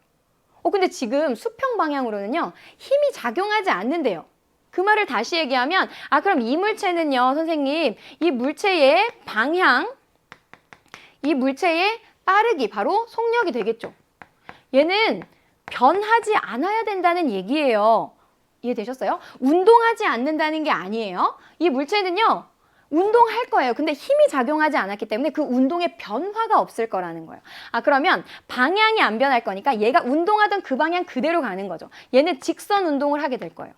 근데 지금 수평 방향으로는요, 힘이 작용하지 않는데요. 그 말을 다시 얘기하면, 그럼 이 물체는요, 선생님, 이 물체의 방향, 이 물체의 빠르기, 바로 속력이 되겠죠. 얘는 변하지 않아야 된다는 얘기예요. 이해되셨어요? 운동하지 않는다는 게 아니에요. 이 물체는요, 운동할 거예요. 근데 힘이 작용하지 않았기 때문에 그 운동에 변화가 없을 거라는 거예요. 그러면 방향이 안 변할 거니까 얘가 운동하던 그 방향 그대로 가는 거죠. 얘는 직선 운동을 하게 될 거예요.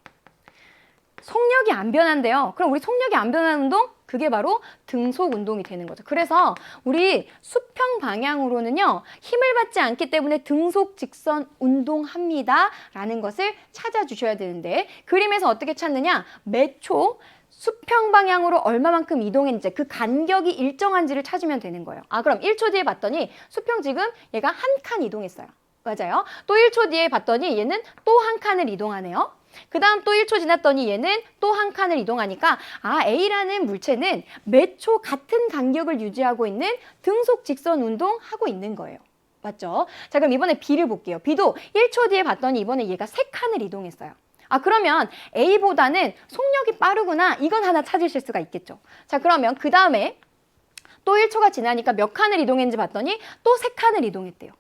속력이 안 변한대요. 그럼 우리 속력이 안 변하는 운동? 그게 바로 등속 운동이 되는 거죠. 그래서 우리 수평 방향으로는요, 힘을 받지 않기 때문에 등속 직선 운동합니다 라는 것을 찾아주셔야 되는데, 그림에서 어떻게 찾느냐? 매 초 수평 방향으로 얼마만큼 이동했는지, 그 간격이 일정한지를 찾으면 되는 거예요. 그럼 1초 뒤에 봤더니 수평 지금 얘가 한 칸 이동했어요. 맞아요. 또 1초 뒤에 봤더니 얘는 또 한 칸을 이동하네요. 그 다음 또 1초 지났더니 얘는 또 한 칸을 이동하니까 A라는 물체는 매 초 같은 간격을 유지하고 있는 등속 직선 운동하고 있는 거예요. 맞죠? 자, 그럼 이번에 B를 볼게요. B도 1초 뒤에 봤더니 이번에 얘가 3칸을 이동했어요. 그러면 A보다는 속력이 빠르구나. 이건 하나 찾으실 수가 있겠죠. 자, 그러면 그 다음에 또 1초가 지나니까 몇 칸을 이동했는지 봤더니 또 3칸을 이동했대요.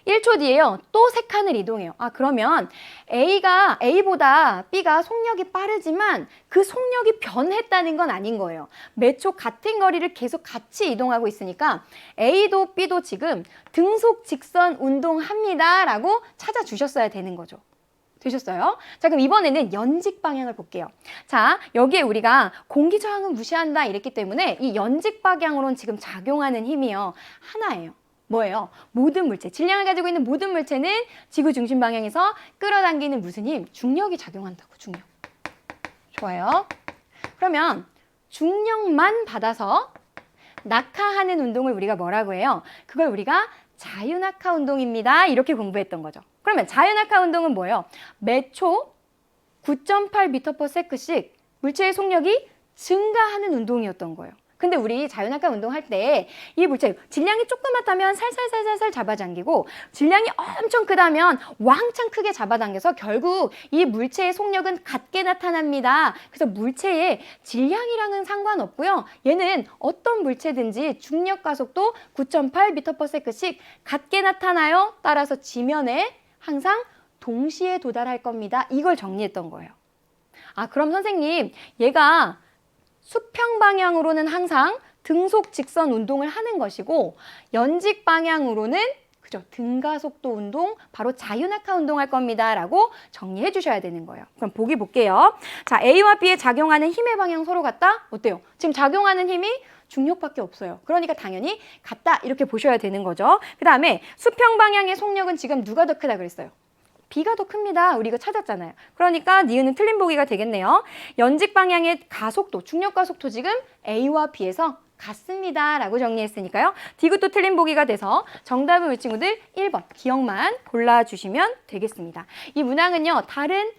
1초 뒤에요. 또 3칸을 이동해요. 그러면 A보다 B가 속력이 빠르지만 그 속력이 변했다는 건 아닌 거예요. 매 초 같은 거리를 계속 같이 이동하고 있으니까 A도 B도 지금 등속 직선 운동합니다 라고 찾아주셨어야 되는 거죠. 되셨어요? 자, 그럼 이번에는 연직 방향을 볼게요. 자, 여기에 우리가 공기 저항은 무시한다 이랬기 때문에 이 연직 방향으로는 지금 작용하는 힘이요. 하나예요. 뭐예요? 모든 물체, 질량을 가지고 있는 모든 물체는 지구 중심 방향에서 끌어당기는 무슨 힘? 중력이 작용한다고, 중력. 좋아요. 그러면 중력만 받아서 낙하하는 운동을 우리가 뭐라고 해요? 그걸 우리가 자유낙하 운동입니다. 이렇게 공부했던 거죠. 그러면 자유낙하 운동은 뭐예요? 매 초 9.8m/s씩 물체의 속력이 증가하는 운동이었던 거예요. 근데 우리 자유낙하 운동할 때 이 물체 질량이 조그맣다면 살살살살 잡아당기고 질량이 엄청 크다면 왕창 크게 잡아당겨서 결국 이 물체의 속력은 같게 나타납니다. 그래서 물체의 질량이랑은 상관없고요. 얘는 어떤 물체든지 중력 가속도 9.8m/s씩 같게 나타나요. 따라서 지면에 항상 동시에 도달할 겁니다. 이걸 정리했던 거예요. 그럼 선생님, 얘가 수평 방향으로는 항상 등속 직선 운동을 하는 것이고 연직 방향으로는 그죠, 등가속도 운동, 바로 자유낙하 운동할 겁니다 라고 정리해 주셔야 되는 거예요. 그럼 보기 볼게요. 자, A와 B에 작용하는 힘의 방향 서로 같다? 어때요? 지금 작용하는 힘이 중력밖에 없어요. 그러니까 당연히 같다 이렇게 보셔야 되는 거죠. 그 다음에 수평 방향의 속력은 지금 누가 더 크다 그랬어요? B가 더 큽니다. 우리 이거 찾았잖아요. 그러니까 니은은 틀린 보기가 되겠네요. 연직 방향의 가속도, 중력 가속도 지금 A와 B에서 같습니다 라고 정리했으니까요. D도 틀린 보기가 돼서 정답은 우리 친구들 1번 기억만 골라주시면 되겠습니다. 이 문항은요, 다른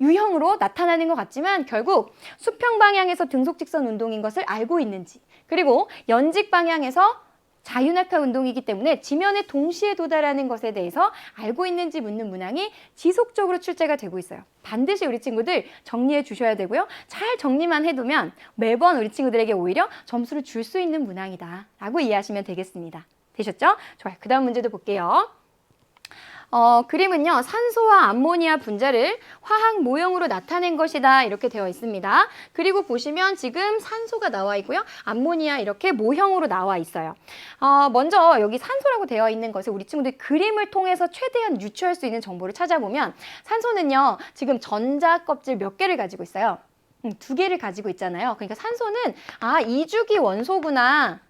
유형으로 나타나는 것 같지만 결국 수평 방향에서 등속 직선 운동인 것을 알고 있는지, 그리고 연직 방향에서 자유낙하 운동이기 때문에 지면에 동시에 도달하는 것에 대해서 알고 있는지 묻는 문항이 지속적으로 출제가 되고 있어요. 반드시 우리 친구들 정리해 주셔야 되고요. 잘 정리만 해두면 매번 우리 친구들에게 오히려 점수를 줄 수 있는 문항이다 라고 이해하시면 되겠습니다. 되셨죠? 좋아요. 그 다음 문제도 볼게요. 그림은요, 산소와 암모니아 분자를 화학 모형으로 나타낸 것이다 이렇게 되어 있습니다. 그리고 보시면 지금 산소가 나와 있고요, 암모니아 이렇게 모형으로 나와 있어요. 먼저 여기 산소라고 되어 있는 것을 우리 친구들이 그림을 통해서 최대한 유추할 수 있는 정보를 찾아보면 산소는요, 지금 전자 껍질 몇 개를 가지고 있어요? 2개를 가지고 있잖아요. 그러니까 산소는 이주기 원소구나,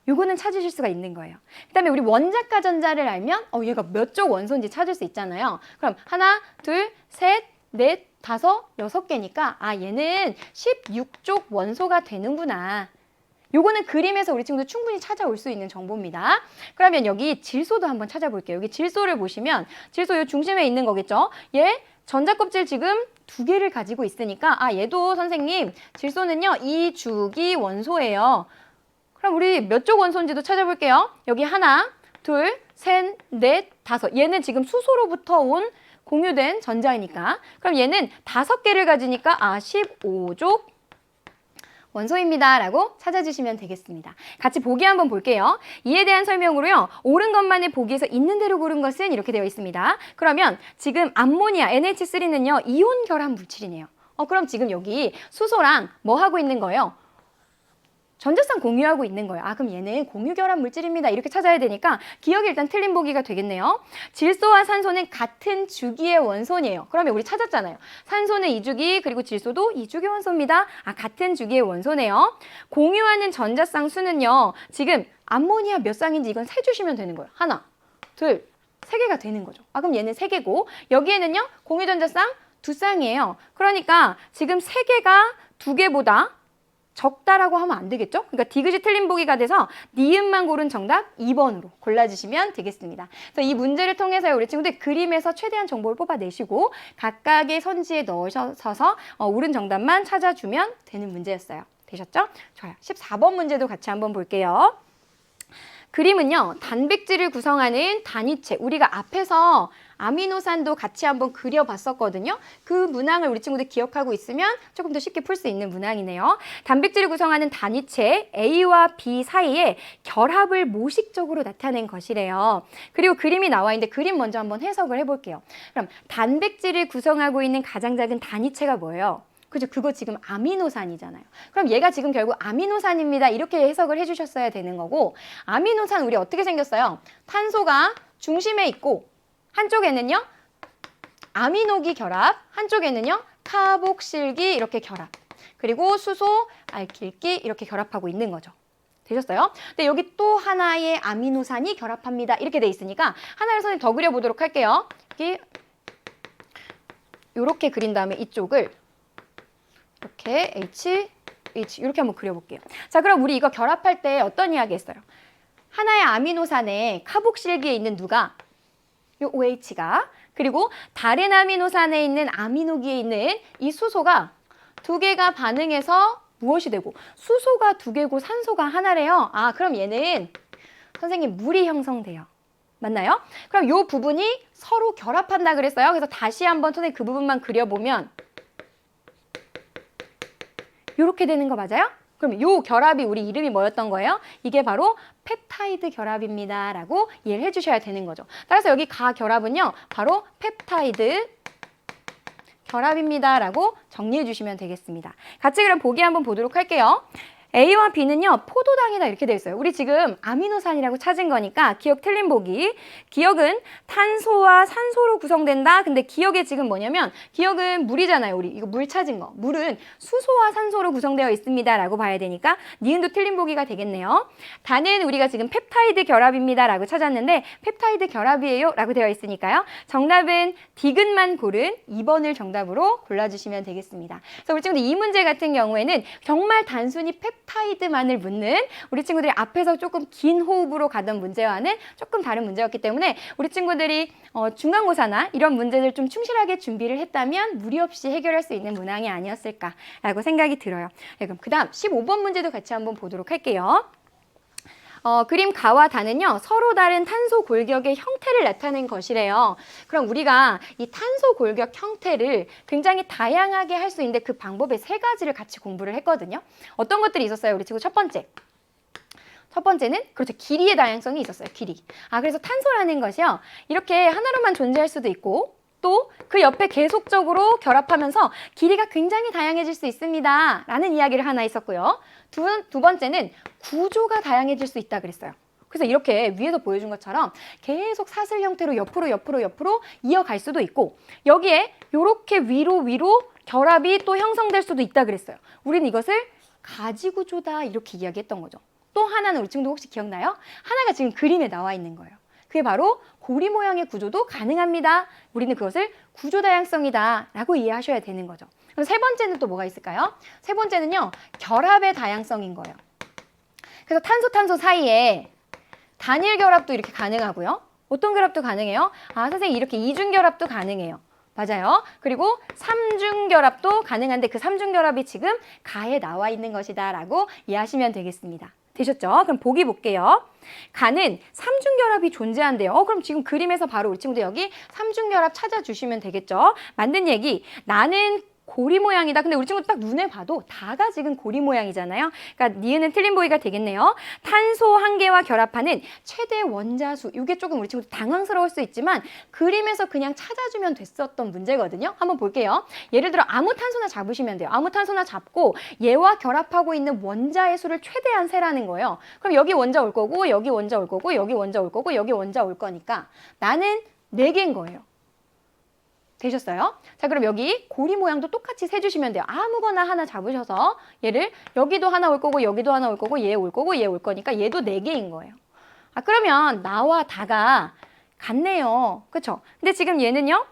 요거는 찾으실 수가 있는 거예요. 그 다음에 우리 원자가 전자를 알면 얘가 몇 쪽 원소인지 찾을 수 있잖아요. 그럼 하나, 둘, 셋, 넷, 다섯, 6개니까 얘는 16쪽 원소가 되는구나. 요거는 그림에서 우리 친구들 충분히 찾아올 수 있는 정보입니다. 그러면 여기 질소도 한번 찾아볼게요. 여기 질소를 보시면 질소 요 중심에 있는 거겠죠. 얘 전자 껍질 지금 2개를 가지고 있으니까 얘도 선생님 질소는요, 이주기 원소예요. 그럼 우리 몇 쪽 원소인지도 찾아볼게요. 여기 하나, 둘, 셋, 넷, 다섯. 얘는 지금 수소로부터 온 공유된 전자이니까. 그럼 얘는 5개를 가지니까 15족 원소입니다 라고 찾아주시면 되겠습니다. 같이 보기 한번 볼게요. 이에 대한 설명으로요, 옳은 것만을 보기에서 있는 대로 고른 것은 이렇게 되어 있습니다. 그러면 지금 암모니아 NH3는요, 이온 결합 물질이네요. 그럼 지금 여기 수소랑 뭐 하고 있는 거예요? 전자쌍 공유하고 있는 거예요. 아, 그럼 얘는 공유결합 물질입니다. 이렇게 찾아야 되니까 기억이 일단 틀린 보기가 되겠네요. 질소와 산소는 같은 주기의 원소이에요. 그러면 우리 찾았잖아요. 산소는 2주기, 그리고 질소도 2주기 원소입니다. 아, 같은 주기의 원소네요. 공유하는 전자쌍 수는요. 지금 암모니아 몇 쌍인지 이건 세주시면 되는 거예요. 하나, 둘, 세 개가 되는 거죠. 아, 그럼 얘는 세 개고 여기에는요. 공유 전자쌍 두 쌍이에요. 그러니까 지금 세 개가 두 개보다 적다라고 하면 안 되겠죠? 그러니까 디귿이 틀린 보기가 돼서 니은만 고른 정답 2번으로 골라주시면 되겠습니다. 그래서 이 문제를 통해서 우리 친구들 그림에서 최대한 정보를 뽑아내시고 각각의 선지에 넣으셔서 옳은 정답만 찾아주면 되는 문제였어요. 되셨죠? 좋아요. 14번 문제도 같이 한번 볼게요. 그림은요. 단백질을 구성하는 단위체. 우리가 앞에서 아미노산도 같이 한번 그려봤었거든요. 그 문항을 우리 친구들 기억하고 있으면 조금 더 쉽게 풀 수 있는 문항이네요. 단백질을 구성하는 단위체 A와 B 사이에 결합을 모식적으로 나타낸 것이래요. 그리고 그림이 나와 있는데 그림 먼저 한번 해석을 해볼게요. 그럼 단백질을 구성하고 있는 가장 작은 단위체가 뭐예요? 그죠? 그거 지금 아미노산이잖아요. 그럼 얘가 지금 결국 아미노산입니다. 이렇게 해석을 해주셨어야 되는 거고 아미노산 우리 어떻게 생겼어요? 탄소가 중심에 있고 한쪽에는요. 아미노기 결합, 한쪽에는요. 카복실기 이렇게 결합. 그리고 수소, 알킬기 이렇게 결합하고 있는 거죠. 되셨어요? 근데 여기 또 하나의 아미노산이 결합합니다. 이렇게 돼 있으니까 하나를 선생님 더 그려보도록 할게요. 여기 이렇게 그린 다음에 이쪽을 이렇게 H 이렇게 한번 그려볼게요. 자, 그럼 우리 이거 결합할 때 어떤 이야기 했어요? 하나의 아미노산에 카복실기에 있는 누가? 요 OH가 그리고 다른 아미노산에 있는 아미노기에 있는 이 수소가 두 개가 반응해서 무엇이 되고 수소가 두 개고 산소가 하나래요. 아, 그럼 얘는 선생님 물이 형성돼요. 맞나요? 그럼 요 부분이 서로 결합한다 그랬어요. 그래서 다시 한번 선생님 그 부분만 그려보면 이렇게 되는 거 맞아요? 그럼 요 결합이 우리 이름이 뭐였던 거예요? 이게 바로 펩타이드 결합입니다 라고 이해를 해주셔야 되는 거죠. 따라서 여기 가결합은요. 바로 펩타이드 결합입니다 라고 정리해 주시면 되겠습니다. 같이 그럼 보기 한번 보도록 할게요. A와 B는요. 포도당이다 이렇게 되어 있어요. 우리 지금 아미노산이라고 찾은 거니까 기억 틀린 보기. 기억은 탄소와 산소로 구성된다. 근데 기억에 지금 뭐냐면 기억은 물이잖아요. 우리 이거 물 찾은 거. 물은 수소와 산소로 구성되어 있습니다 라고 봐야 되니까 니은도 틀린 보기가 되겠네요. 단은 우리가 지금 펩타이드 결합입니다 라고 찾았는데 펩타이드 결합이에요 라고 되어 있으니까요. 정답은 디귿만 고른 2번을 정답으로 골라주시면 되겠습니다. 그래서 우리 친구들 이 문제 같은 경우에는 정말 단순히 펩타이드만을 묻는 우리 친구들이 앞에서 조금 긴 호흡으로 가던 문제와는 조금 다른 문제였기 때문에 우리 친구들이 중간고사나 이런 문제들 좀 충실하게 준비를 했다면 무리 없이 해결할 수 있는 문항이 아니었을까라고 생각이 들어요. 네, 그럼 그 다음 15번 문제도 같이 한번 보도록 할게요. 그림 가와 다는요. 서로 다른 탄소 골격의 형태를 나타낸 것이래요. 그럼 우리가 이 탄소 골격 형태를 굉장히 다양하게 할 수 있는데 그 방법의 세 가지를 같이 공부를 했거든요. 어떤 것들이 있었어요? 우리 친구 첫 번째는 그렇죠. 길이의 다양성이 있었어요. 길이. 아, 그래서 탄소라는 것이요. 이렇게 하나로만 존재할 수도 있고 또 그 옆에 계속적으로 결합하면서 길이가 굉장히 다양해질 수 있습니다. 라는 이야기를 하나 있었고요. 두 번째는 구조가 다양해질 수 있다 그랬어요. 그래서 이렇게 위에서 보여준 것처럼 계속 사슬 형태로 옆으로 이어갈 수도 있고 여기에 이렇게 위로 결합이 또 형성될 수도 있다 그랬어요. 우리는 이것을 가지구조다 이렇게 이야기했던 거죠. 또 하나는 우리 친구도 혹시 기억나요? 하나가 지금 그림에 나와 있는 거예요. 그게 바로 고리 모양의 구조도 가능합니다. 우리는 그것을 구조다양성이다 라고 이해하셔야 되는 거죠. 그럼 세 번째는 또 뭐가 있을까요? 세 번째는요. 결합의 다양성인 거예요. 그래서 탄소 사이에 단일 결합도 이렇게 가능하고요. 어떤 결합도 가능해요? 아, 선생님 이렇게 이중 결합도 가능해요. 맞아요. 그리고 삼중 결합도 가능한데 그 삼중 결합이 지금 가에 나와 있는 것이다 라고 이해하시면 되겠습니다. 되셨죠? 그럼 보기 볼게요. 가는 삼중결합이 존재한대요. 그럼 지금 그림에서 바로 우리 친구들 여기 삼중결합 찾아주시면 되겠죠? 만든 얘기, 나는 고리 모양이다. 근데 우리 친구 딱 눈에 봐도 다가 지금 고리 모양이잖아요. 그러니까 니은은 틀린 보기가 되겠네요. 탄소 한 개와 결합하는 최대 원자수. 이게 조금 우리 친구 당황스러울 수 있지만 그림에서 그냥 찾아주면 됐었던 문제거든요. 한번 볼게요. 예를 들어 아무 탄소나 잡으시면 돼요. 아무 탄소나 잡고 얘와 결합하고 있는 원자의 수를 최대한 세라는 거예요. 그럼 여기 원자 올 거고 여기 원자 올 거고 여기 원자 올 거고 여기 원자 올 거니까 나는 4개인 거예요. 되셨어요? 자, 그럼 여기 고리 모양도 똑같이 세주시면 돼요. 아무거나 하나 잡으셔서 얘를 여기도 하나 올 거고 여기도 하나 올 거고 얘 올 거고 얘 올 거니까 얘도 4개인 거예요. 아, 그러면 나와 다가 같네요. 그쵸? 근데 지금 얘는요.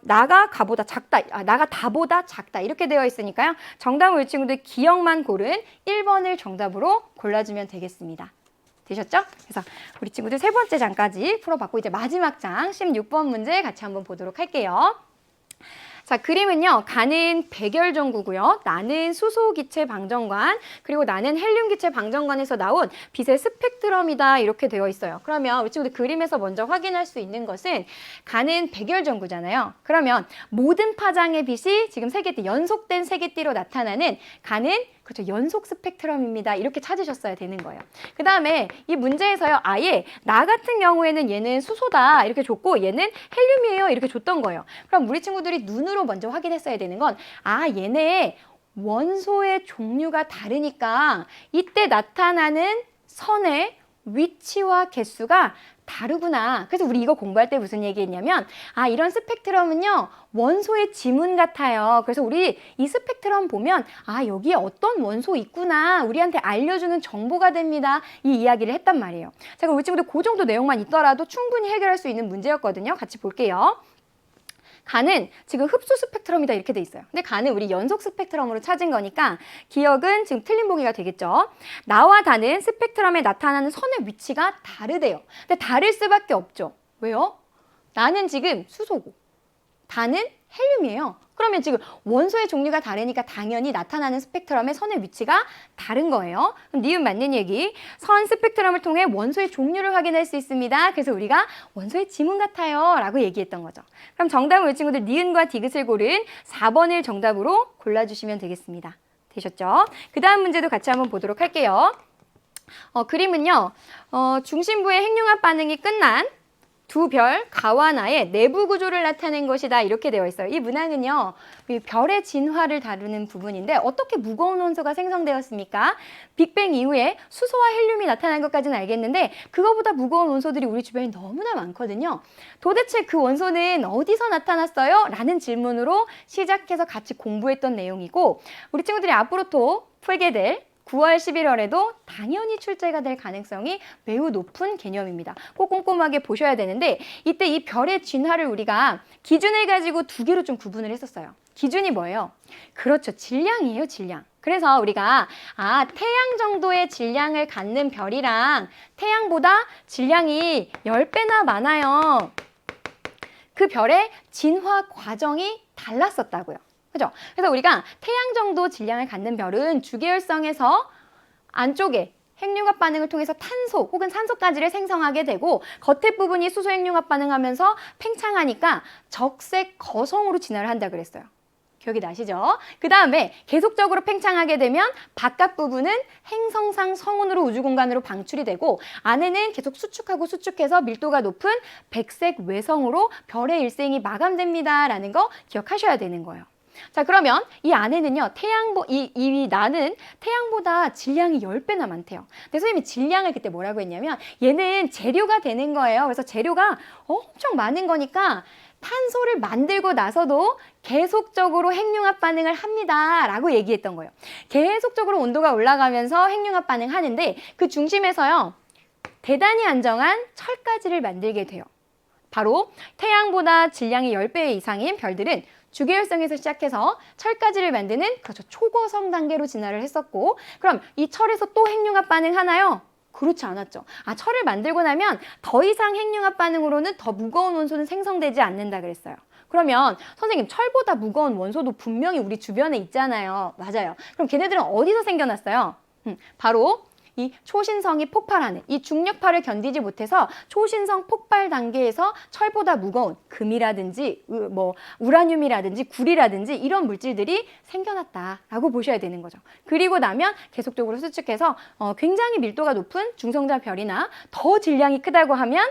나가 가보다 작다. 나가 다보다 작다. 이렇게 되어 있으니까요. 정답은 우리 친구들 기억만 고른 1번을 정답으로 골라주면 되겠습니다. 되셨죠? 그래서 우리 친구들 3번째 장까지 풀어봤고 이제 마지막 장 16번 문제 같이 한번 보도록 할게요. 자, 그림은요. 가는 백열전구고요. 나는 수소기체 방정관, 그리고 나는 헬륨기체 방정관에서 나온 빛의 스펙트럼이다. 이렇게 되어 있어요. 그러면 우리 친구들 그림에서 먼저 확인할 수 있는 것은 가는 백열전구잖아요. 그러면 모든 파장의 빛이 지금 세개띠, 연속된 세개띠로 나타나는 가는 그렇죠. 연속 스펙트럼입니다. 이렇게 찾으셨어야 되는 거예요. 그 다음에 이 문제에서요. 아예 나 같은 경우에는 얘는 수소다 이렇게 줬고 얘는 헬륨이에요 이렇게 줬던 거예요. 그럼 우리 친구들이 눈으로 먼저 확인했어야 되는 건 얘네 원소의 종류가 다르니까 이때 나타나는 선의 위치와 개수가 다르구나. 그래서 우리 이거 공부할 때 무슨 얘기했냐면 이런 스펙트럼은요 원소의 지문 같아요. 그래서 우리 이 스펙트럼 보면 여기에 어떤 원소 있구나 우리한테 알려주는 정보가 됩니다. 이 이야기를 했단 말이에요. 자, 그럼 우리 친구들 그 정도 내용만 있더라도 충분히 해결할 수 있는 문제였거든요. 같이 볼게요. 가는 지금 흡수 스펙트럼이다 이렇게 돼 있어요. 근데 가는 우리 연속 스펙트럼으로 찾은 거니까 기억은 지금 틀린 보기가 되겠죠. 나와 다는 스펙트럼에 나타나는 선의 위치가 다르대요. 근데 다를 수밖에 없죠. 왜요? 나는 지금 수소고 다는 헬륨이에요. 그러면 지금 원소의 종류가 다르니까 당연히 나타나는 스펙트럼의 선의 위치가 다른 거예요. 그럼 니은 맞는 얘기. 선 스펙트럼을 통해 원소의 종류를 확인할 수 있습니다. 그래서 우리가 원소의 지문 같아요 라고 얘기했던 거죠. 그럼 정답은 우리 친구들 니은과 디귿을 고른 4번을 정답으로 골라주시면 되겠습니다. 되셨죠? 그 다음 문제도 같이 한번 보도록 할게요. 그림은요. 중심부의 핵융합 반응이 끝난 두 별, 가와 나의 내부 구조를 나타낸 것이다 이렇게 되어 있어요. 이 문항은요. 이 별의 진화를 다루는 부분인데 어떻게 무거운 원소가 생성되었습니까? 빅뱅 이후에 수소와 헬륨이 나타난 것까지는 알겠는데 그거보다 무거운 원소들이 우리 주변에 너무나 많거든요. 도대체 그 원소는 어디서 나타났어요? 라는 질문으로 시작해서 같이 공부했던 내용이고 우리 친구들이 앞으로 또 풀게 될 9월, 11월에도 당연히 출제가 될 가능성이 매우 높은 개념입니다. 꼭 꼼꼼하게 보셔야 되는데 이때 이 별의 진화를 우리가 기준을 가지고 2개로 좀 구분을 했었어요. 기준이 뭐예요? 그렇죠. 질량이에요, 질량. 그래서 우리가 태양 정도의 질량을 갖는 별이랑 태양보다 질량이 10배나 많아요. 그 별의 진화 과정이 달랐었다고요. 그죠? 그래서 우리가 태양 정도 질량을 갖는 별은 주계열성에서 안쪽에 핵융합 반응을 통해서 탄소 혹은 산소가지를 생성하게 되고 겉에 부분이 수소 핵융합 반응하면서 팽창하니까 적색 거성으로 진화를 한다 그랬어요. 기억이 나시죠? 그 다음에 계속적으로 팽창하게 되면 바깥 부분은 행성상 성운으로 우주공간으로 방출이 되고 안에는 계속 수축하고 수축해서 밀도가 높은 백색 외성으로 별의 일생이 마감됩니다. 라는 거 기억하셔야 되는 거예요. 자, 그러면 이 안에는요, 나는 태양보다 질량이 10배나 많대요. 근데 선생님이 질량을 그때 뭐라고 했냐면 얘는 재료가 되는 거예요. 그래서 재료가 엄청 많은 거니까 탄소를 만들고 나서도 계속적으로 핵융합 반응을 합니다. 라고 얘기했던 거예요. 계속적으로 온도가 올라가면서 핵융합 반응하는데 그 중심에서요, 대단히 안정한 철가지를 만들게 돼요. 바로 태양보다 질량이 10배 이상인 별들은 주계열성에서 시작해서 철가지를 만드는 그렇죠. 초고성 단계로 진화를 했었고 그럼 이 철에서 또 핵융합 반응하나요? 그렇지 않았죠. 철을 만들고 나면 더 이상 핵융합 반응으로는 더 무거운 원소는 생성되지 않는다 그랬어요. 그러면 선생님 철보다 무거운 원소도 분명히 우리 주변에 있잖아요. 맞아요. 그럼 걔네들은 어디서 생겨났어요? 바로 이 초신성이 폭발하는 이 중력파를 견디지 못해서 초신성 폭발 단계에서 철보다 무거운 금이라든지 뭐 우라늄이라든지 구리라든지 이런 물질들이 생겨났다라고 보셔야 되는 거죠. 그리고 나면 계속적으로 수축해서 굉장히 밀도가 높은 중성자 별이나 더 질량이 크다고 하면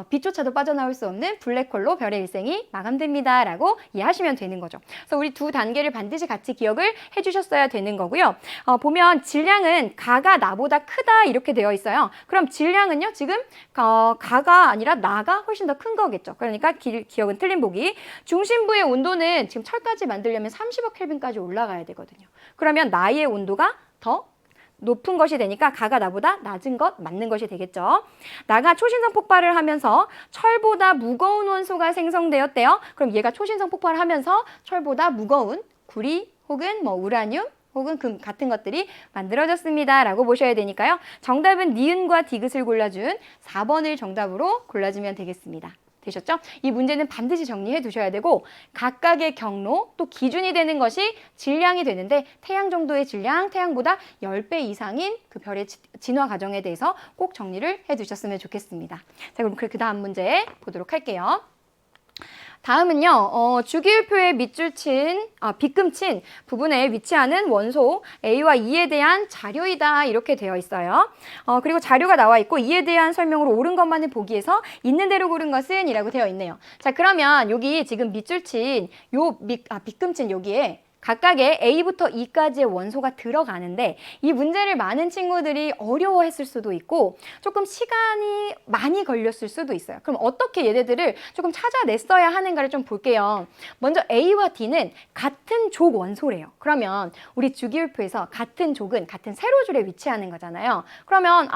빛조차도 빠져나올 수 없는 블랙홀로 별의 일생이 마감됩니다 라고 이해하시면 되는 거죠. 그래서 우리 두 단계를 반드시 같이 기억을 해주셨어야 되는 거고요. 보면 질량은 가가 나보다 크다 이렇게 되어 있어요. 그럼 질량은요 지금 가가 아니라 나가 훨씬 더 큰 거겠죠. 그러니까 기억은 틀린 보기. 중심부의 온도는 지금 철까지 만들려면 30억 켈빈까지 올라가야 되거든요. 그러면 나의 온도가 더 높은 것이 되니까 가가 나보다 낮은 것 맞는 것이 되겠죠. 나가 초신성 폭발을 하면서 철보다 무거운 원소가 생성되었대요. 그럼 얘가 초신성 폭발을 하면서 철보다 무거운 구리 혹은 뭐 우라늄 혹은 금 같은 것들이 만들어졌습니다 라고 보셔야 되니까요. 정답은 니은과 디귿을 골라준 4번을 정답으로 골라주면 되겠습니다. 되셨죠? 이 문제는 반드시 정리해 두셔야 되고 각각의 경로 또 기준이 되는 것이 질량이 되는데 태양 정도의 질량, 태양보다 10배 이상인 그 별의 진화 과정에 대해서 꼭 정리를 해 두셨으면 좋겠습니다. 자, 그럼 그 다음 문제 보도록 할게요. 다음은요, 주기율표의 빗금친 부분에 위치하는 원소 A와 E에 대한 자료이다 이렇게 되어 있어요. 그리고 자료가 나와 있고 이에 대한 설명으로 옳은 것만을 보기에서 있는 대로 고른 것은 이라고 되어 있네요. 자, 그러면 여기 지금 빗금친 여기에 각각의 A부터 E까지의 원소가 들어가는데 이 문제를 많은 친구들이 어려워했을 수도 있고 조금 시간이 많이 걸렸을 수도 있어요. 그럼 어떻게 얘네들을 조금 찾아냈어야 하는가를 좀 볼게요. 먼저 A와 D는 같은 족 원소래요. 그러면 우리 주기율표에서 같은 족은 같은 세로줄에 위치하는 거잖아요. 그러면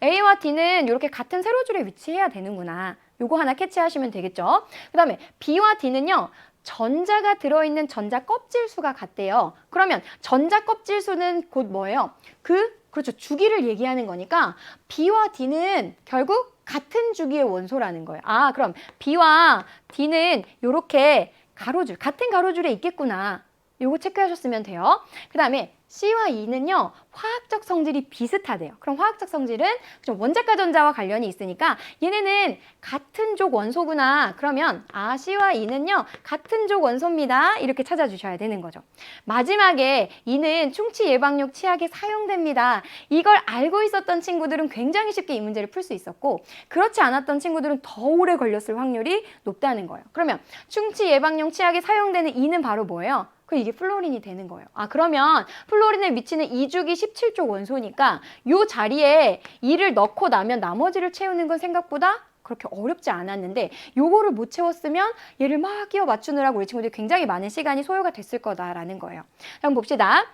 A와 D는 이렇게 같은 세로줄에 위치해야 되는구나. 요거 하나 캐치하시면 되겠죠. 그 다음에 B와 D는요. 전자가 들어있는 전자 껍질 수가 같대요. 그러면 전자 껍질 수는 곧 뭐예요? 그렇죠. 주기를 얘기하는 거니까 B와 D는 결국 같은 주기의 원소라는 거예요. 그럼 B와 D는 이렇게 가로줄, 같은 가로줄에 있겠구나. 요거 체크하셨으면 돼요. 그 다음에 C와 E는요. 화학적 성질이 비슷하대요. 그럼 화학적 성질은 원자과 전자와 관련이 있으니까 얘네는 같은 족 원소구나. 그러면 C와 E는요. 같은 족 원소입니다. 이렇게 찾아주셔야 되는 거죠. 마지막에 E는 충치 예방용 치약에 사용됩니다. 이걸 알고 있었던 친구들은 굉장히 쉽게 이 문제를 풀 수 있었고 그렇지 않았던 친구들은 더 오래 걸렸을 확률이 높다는 거예요. 그러면 충치 예방용 치약에 사용되는 E는 바로 뭐예요? 이게 플로린이 되는 거예요. 그러면 플로린에 위치는 2주기 17족 원소니까 이 자리에 2를 넣고 나면 나머지를 채우는 건 생각보다 그렇게 어렵지 않았는데 요거를 못 채웠으면 얘를 막 끼워 맞추느라고 우리 친구들이 굉장히 많은 시간이 소요가 됐을 거다라는 거예요. 한번 봅시다.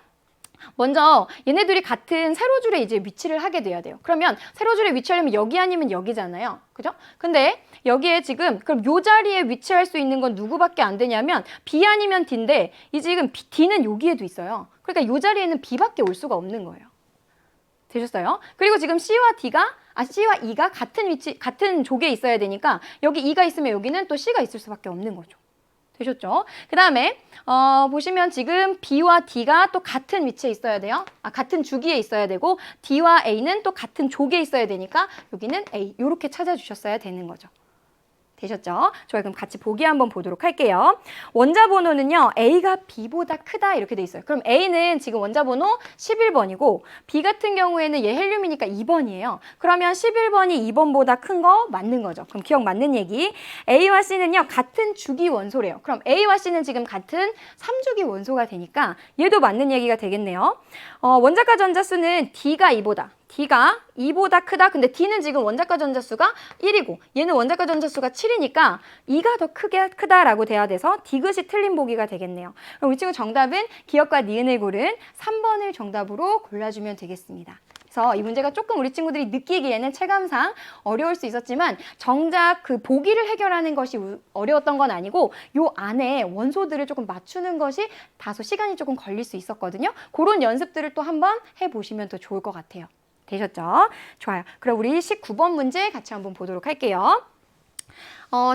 먼저 얘네들이 같은 세로줄에 이제 위치를 하게 돼야 돼요. 그러면 세로줄에 위치하려면 여기 아니면 여기잖아요. 그죠? 근데 여기에 지금 그럼 요 자리에 위치할 수 있는 건 누구밖에 안 되냐면 B 아니면 D인데 이 지금 D는 여기에도 있어요. 그러니까 요 자리에는 B밖에 올 수가 없는 거예요. 되셨어요? 그리고 지금 C와 E가 같은 위치, 같은 족에 있어야 되니까 여기 E가 있으면 여기는 또 C가 있을 수밖에 없는 거죠. 되셨죠? 그 다음에 보시면 지금 B와 D가 또 같은 위치에 있어야 돼요. 같은 주기에 있어야 되고 D와 A는 또 같은 족에 있어야 되니까 여기는 A 이렇게 찾아주셨어야 되는 거죠. 되셨죠? 좋아요. 그럼 같이 보기 한번 보도록 할게요. 원자 번호는요. A가 B보다 크다 이렇게 돼 있어요. 그럼 A는 지금 원자 번호 11번이고 B 같은 경우에는 얘 헬륨이니까 2번이에요. 그러면 11번이 2번보다 큰 거 맞는 거죠. 그럼 기억 맞는 얘기. A와 C는요. 같은 주기 원소래요. 그럼 A와 C는 지금 같은 3주기 원소가 되니까 얘도 맞는 얘기가 되겠네요. 원자과 전자수는 D가 D가 2보다 크다. 근데 D는 지금 원자과 전자수가 1이고 얘는 원자과 전자수가 7이니까 2가 더 크다라고 돼야 돼서 디귿이 틀린 보기가 되겠네요. 그럼 우리 친구 정답은 기억과 니은을 고른 3번을 정답으로 골라주면 되겠습니다. 그래서 이 문제가 조금 우리 친구들이 느끼기에는 체감상 어려울 수 있었지만 정작 그 보기를 해결하는 것이 어려웠던 건 아니고 요 안에 원소들을 조금 맞추는 것이 다소 시간이 조금 걸릴 수 있었거든요. 그런 연습들을 또 한번 해보시면 더 좋을 것 같아요. 되셨죠? 좋아요. 그럼 우리 19번 문제 같이 한번 보도록 할게요.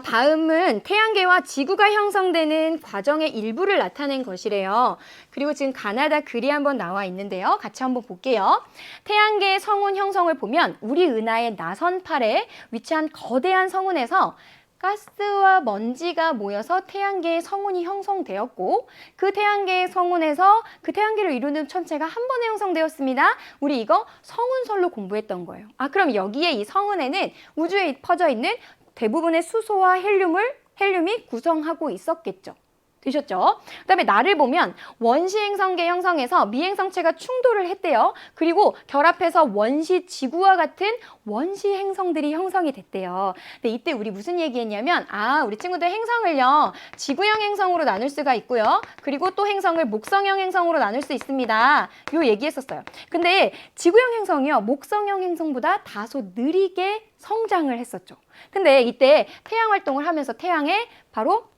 다음은 태양계와 지구가 형성되는 과정의 일부를 나타낸 것이래요. 그리고 지금 가나다 글이 한번 나와 있는데요. 같이 한번 볼게요. 태양계의 성운 형성을 보면 우리 은하의 나선팔에 위치한 거대한 성운에서 가스와 먼지가 모여서 태양계의 성운이 형성되었고 그 태양계의 성운에서 그 태양계를 이루는 천체가 한 번에 형성되었습니다. 우리 이거 성운설로 공부했던 거예요. 그럼 여기에 이 성운에는 우주에 퍼져 있는 대부분의 수소와 헬륨이 구성하고 있었겠죠. 되셨죠? 그 다음에 날을 보면 원시행성계 형성에서 미행성체가 충돌을 했대요. 그리고 결합해서 원시 지구와 같은 원시 행성들이 형성이 됐대요. 근데 이때 우리 무슨 얘기했냐면 우리 친구들 행성을요 지구형 행성으로 나눌 수가 있고요. 그리고 또 행성을 목성형 행성으로 나눌 수 있습니다. 요 얘기했었어요. 근데 지구형 행성이요 목성형 행성보다 다소 느리게 성장을 했었죠. 근데 이때 태양 활동을 하면서 태양에 바로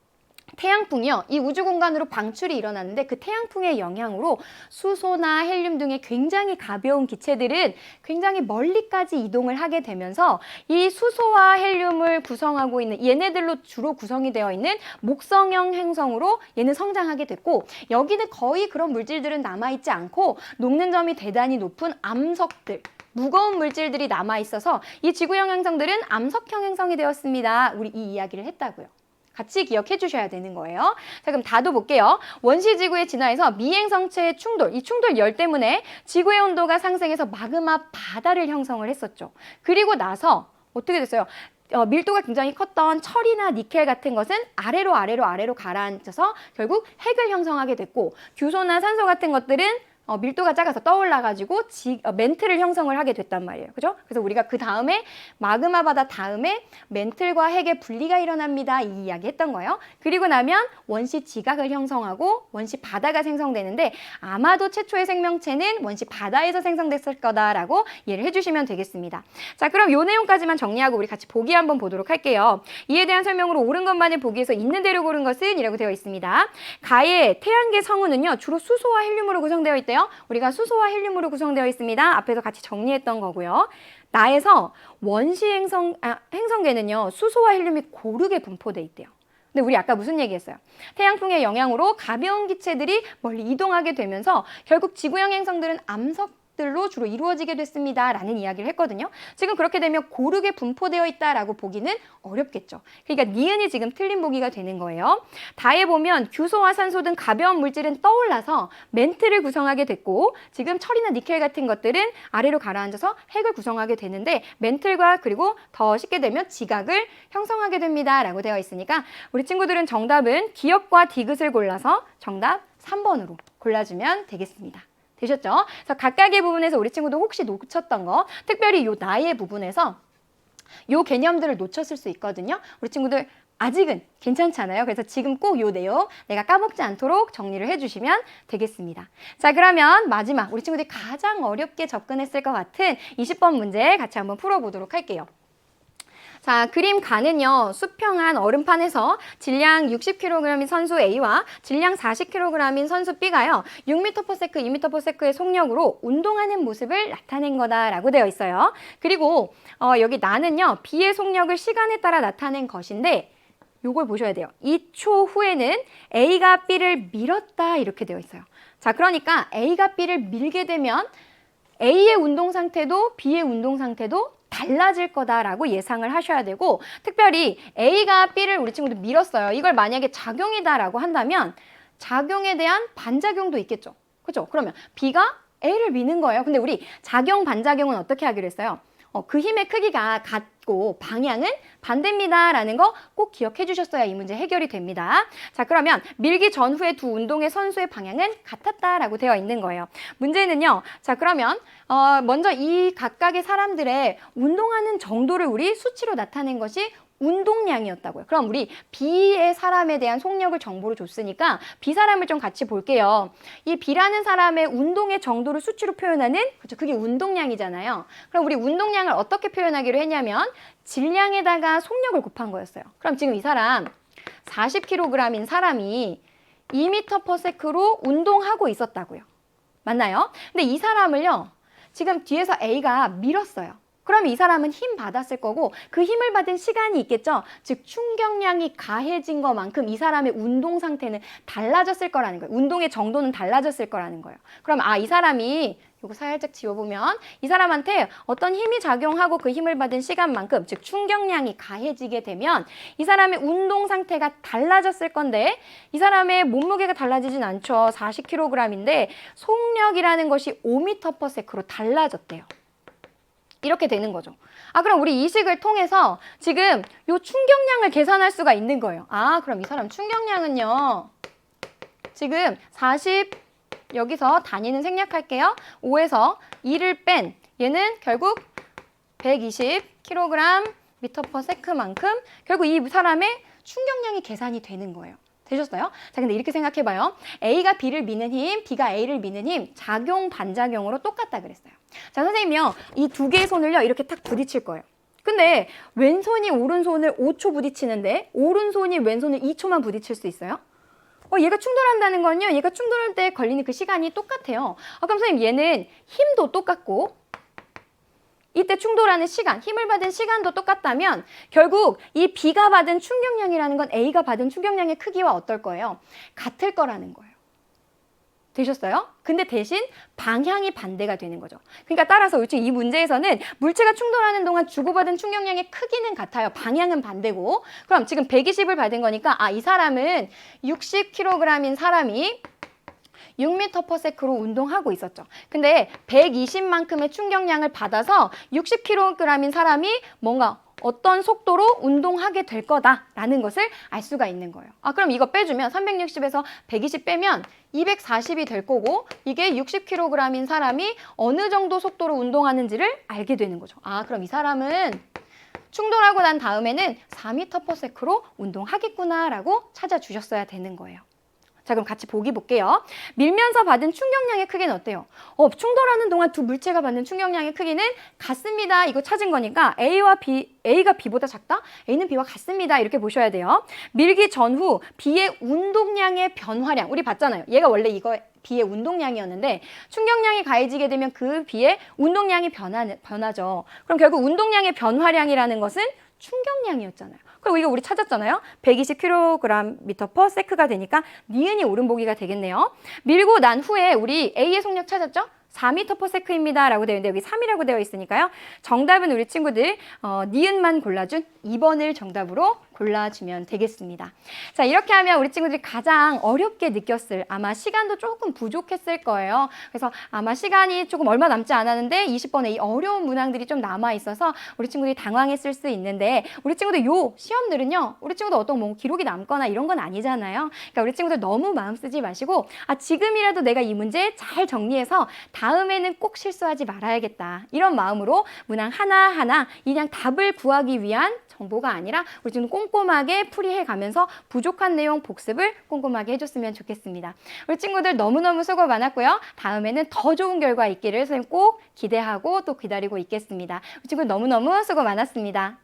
태양풍이요. 이 우주 공간으로 방출이 일어나는데 그 태양풍의 영향으로 수소나 헬륨 등의 굉장히 가벼운 기체들은 굉장히 멀리까지 이동을 하게 되면서 이 수소와 헬륨을 구성하고 있는 얘네들로 주로 구성이 되어 있는 목성형 행성으로 얘는 성장하게 됐고 여기는 거의 그런 물질들은 남아있지 않고 녹는 점이 대단히 높은 암석들 무거운 물질들이 남아있어서 이 지구형 행성들은 암석형 행성이 되었습니다. 우리 이 이야기를 했다고요. 같이 기억해 주셔야 되는 거예요. 자, 그럼 다도 볼게요. 원시지구에 진화해서 미행성체의 충돌, 이 충돌열 때문에 지구의 온도가 상승해서 마그마 바다를 형성을 했었죠. 그리고 나서 어떻게 됐어요? 밀도가 굉장히 컸던 철이나 니켈 같은 것은 아래로 가라앉아서 결국 핵을 형성하게 됐고 규소나 산소 같은 것들은 밀도가 작아서 떠올라가지고 멘틀을 형성을 하게 됐단 말이에요. 그죠? 그래서 우리가 그 다음에 마그마 바다 다음에 멘틀과 핵의 분리가 일어납니다. 이 이야기 했던 거예요. 그리고 나면 원시 지각을 형성하고 원시 바다가 생성되는데 아마도 최초의 생명체는 원시 바다에서 생성됐을 거다라고 이해를 해주시면 되겠습니다. 자, 그럼 요 내용까지만 정리하고 우리 같이 보기 한번 보도록 할게요. 이에 대한 설명으로 옳은 것만을 보기에서 있는 대로 고른 것은 이라고 되어 있습니다. 가의 태양계 성운은요 주로 수소와 헬륨으로 구성되어 있대요. 우리가 수소와 헬륨으로 구성되어 있습니다. 앞에서 같이 정리했던 거고요. 나에서 원시 행성계는요. 수소와 헬륨이 고르게 분포되어 있대요. 근데 우리 아까 무슨 얘기했어요? 태양풍의 영향으로 가벼운 기체들이 멀리 이동하게 되면서 결국 지구형 행성들은 암석들로 주로 이루어지게 됐습니다. 라는 이야기를 했거든요. 지금 그렇게 되면 고르게 분포되어 있다라고 보기는 어렵겠죠. 그러니까 니은이 지금 틀린 보기가 되는 거예요. 다에 보면 규소와 산소 등 가벼운 물질은 떠올라서 멘틀을 구성하게 됐고 지금 철이나 니켈 같은 것들은 아래로 가라앉아서 핵을 구성하게 되는데 멘틀과 그리고 더 쉽게 되면 지각을 형성하게 됩니다. 라고 되어 있으니까 우리 친구들은 정답은 기역과 디귿을 골라서 정답 3번으로 골라주면 되겠습니다. 되셨죠? 그래서 각각의 부분에서 우리 친구도 혹시 놓쳤던 거, 특별히 요 나의 부분에서 요 개념들을 놓쳤을 수 있거든요. 우리 친구들 아직은 괜찮잖아요. 그래서 지금 꼭 요 내용 내가 까먹지 않도록 정리를 해주시면 되겠습니다. 자, 그러면 마지막 우리 친구들이 가장 어렵게 접근했을 것 같은 20번 문제 같이 한번 풀어보도록 할게요. 자, 그림 가는요. 수평한 얼음판에서 질량 60kg인 선수 A와 질량 40kg인 선수 B가요. 6m/s, 2m/s의 속력으로 운동하는 모습을 나타낸 거다라고 되어 있어요. 그리고 여기 나는요. B의 속력을 시간에 따라 나타낸 것인데 요걸 보셔야 돼요. 2초 후에는 A가 B를 밀었다 이렇게 되어 있어요. 자, 그러니까 A가 B를 밀게 되면 A의 운동 상태도 B의 운동 상태도 달라질 거다라고 예상을 하셔야 되고 특별히 A가 B를 우리 친구들 밀었어요. 이걸 만약에 작용이다라고 한다면 작용에 대한 반작용도 있겠죠. 그렇죠? 그러면 B가 A를 미는 거예요. 근데 우리 작용, 반작용은 어떻게 하기로 했어요? 그 힘의 크기가 같고 방향은 반대입니다. 라는 거 꼭 기억해 주셨어야 이 문제 해결이 됩니다. 자, 그러면 밀기 전후의 두 운동의 선수의 방향은 같았다라고 되어 있는 거예요. 문제는요. 자, 그러면 먼저 이 각각의 사람들의 운동하는 정도를 우리 수치로 나타낸 것이 운동량이었다고요. 그럼 우리 B의 사람에 대한 속력을 정보로 줬으니까 B 사람을 좀 같이 볼게요. 이 B라는 사람의 운동의 정도를 수치로 표현하는 그렇죠. 그게 운동량이잖아요. 그럼 우리 운동량을 어떻게 표현하기로 했냐면 질량에다가 속력을 곱한 거였어요. 그럼 지금 이 사람 40kg인 사람이 2m/s로 운동하고 있었다고요. 맞나요? 근데 이 사람을요. 지금 뒤에서 A가 밀었어요. 그럼 이 사람은 힘 받았을 거고 그 힘을 받은 시간이 있겠죠. 즉 충격량이 가해진 것만큼 이 사람의 운동 상태는 달라졌을 거라는 거예요. 운동의 정도는 달라졌을 거라는 거예요. 그럼 이 사람이 이거 살짝 지워보면 이 사람한테 어떤 힘이 작용하고 그 힘을 받은 시간만큼 즉 충격량이 가해지게 되면 이 사람의 운동 상태가 달라졌을 건데 이 사람의 몸무게가 달라지진 않죠. 40kg인데 속력이라는 것이 5m/s로 달라졌대요. 이렇게 되는 거죠. 그럼 우리 이 식을 통해서 지금 요 충격량을 계산할 수가 있는 거예요. 그럼 이 사람 충격량은요. 지금 40 여기서 단위는 생략할게요. 5에서 2를 뺀 얘는 결국 120kg m/s만큼 결국 이 사람의 충격량이 계산이 되는 거예요. 되셨어요? 자, 근데 이렇게 생각해봐요. A가 B를 미는 힘, B가 A를 미는 힘, 작용, 반작용으로 똑같다 그랬어요. 자, 선생님이요. 이 두 개의 손을요, 이렇게 딱 부딪힐 거예요. 근데 왼손이 오른손을 5초 부딪히는데 오른손이 왼손을 2초만 부딪힐 수 있어요? 얘가 충돌한다는 건요. 얘가 충돌할 때 걸리는 그 시간이 똑같아요. 그럼 선생님 얘는 힘도 똑같고 이때 충돌하는 시간, 힘을 받은 시간도 똑같다면 결국 이 B가 받은 충격량이라는 건 A가 받은 충격량의 크기와 어떨 거예요? 같을 거라는 거예요. 되셨어요? 근데 대신 방향이 반대가 되는 거죠. 그러니까 따라서 이 문제에서는 물체가 충돌하는 동안 주고받은 충격량의 크기는 같아요. 방향은 반대고. 그럼 지금 120을 받은 거니까 이 사람은 60kg인 사람이 6m/s로 운동하고 있었죠. 근데 120만큼의 충격량을 받아서 60kg인 사람이 뭔가 어떤 속도로 운동하게 될 거다라는 것을 알 수가 있는 거예요. 그럼 이거 빼주면 360에서 120 빼면 240이 될 거고 이게 60kg인 사람이 어느 정도 속도로 운동하는지를 알게 되는 거죠. 그럼 이 사람은 충돌하고 난 다음에는 4m/s로 운동하겠구나라고 찾아주셨어야 되는 거예요. 자, 그럼 같이 보기 볼게요. 밀면서 받은 충격량의 크기는 어때요? 충돌하는 동안 두 물체가 받는 충격량의 크기는 같습니다. 이거 찾은 거니까 A가 B보다 작다? A는 B와 같습니다. 이렇게 보셔야 돼요. 밀기 전후 B의 운동량의 변화량. 우리 봤잖아요. 얘가 원래 이거 B의 운동량이었는데 충격량이 가해지게 되면 그 B의 운동량이 변하죠. 그럼 결국 운동량의 변화량이라는 것은 충격량이었잖아요. 그리고 이거 우리 찾았잖아요. 120kg/s가 되니까 니은이 오름보기가 되겠네요. 밀고 난 후에 우리 A의 속력 찾았죠? 4m/s입니다. 라고 되어 있는데 여기 3이라고 되어 있으니까요. 정답은 우리 친구들 니은만 골라준 2번을 정답으로 골라주면 되겠습니다. 자, 이렇게 하면 우리 친구들이 가장 어렵게 느꼈을 아마 시간도 조금 부족했을 거예요. 그래서 아마 시간이 조금 얼마 남지 않았는데 20번에 이 어려운 문항들이 좀 남아 있어서 우리 친구들이 당황했을 수 있는데 우리 친구들 요 시험들은요. 우리 친구들 어떤 뭐 기록이 남거나 이런 건 아니잖아요. 그러니까 우리 친구들 너무 마음 쓰지 마시고 지금이라도 내가 이 문제 잘 정리해서 다음에는 꼭 실수하지 말아야겠다. 이런 마음으로 문항 하나하나 그냥 답을 구하기 위한 정보가 아니라 우리 지금 꼼꼼하게 풀이해 가면서 부족한 내용 복습을 꼼꼼하게 해줬으면 좋겠습니다. 우리 친구들 너무너무 수고 많았고요. 다음에는 더 좋은 결과 있기를 선생님 꼭 기대하고 또 기다리고 있겠습니다. 우리 친구 너무너무 수고 많았습니다.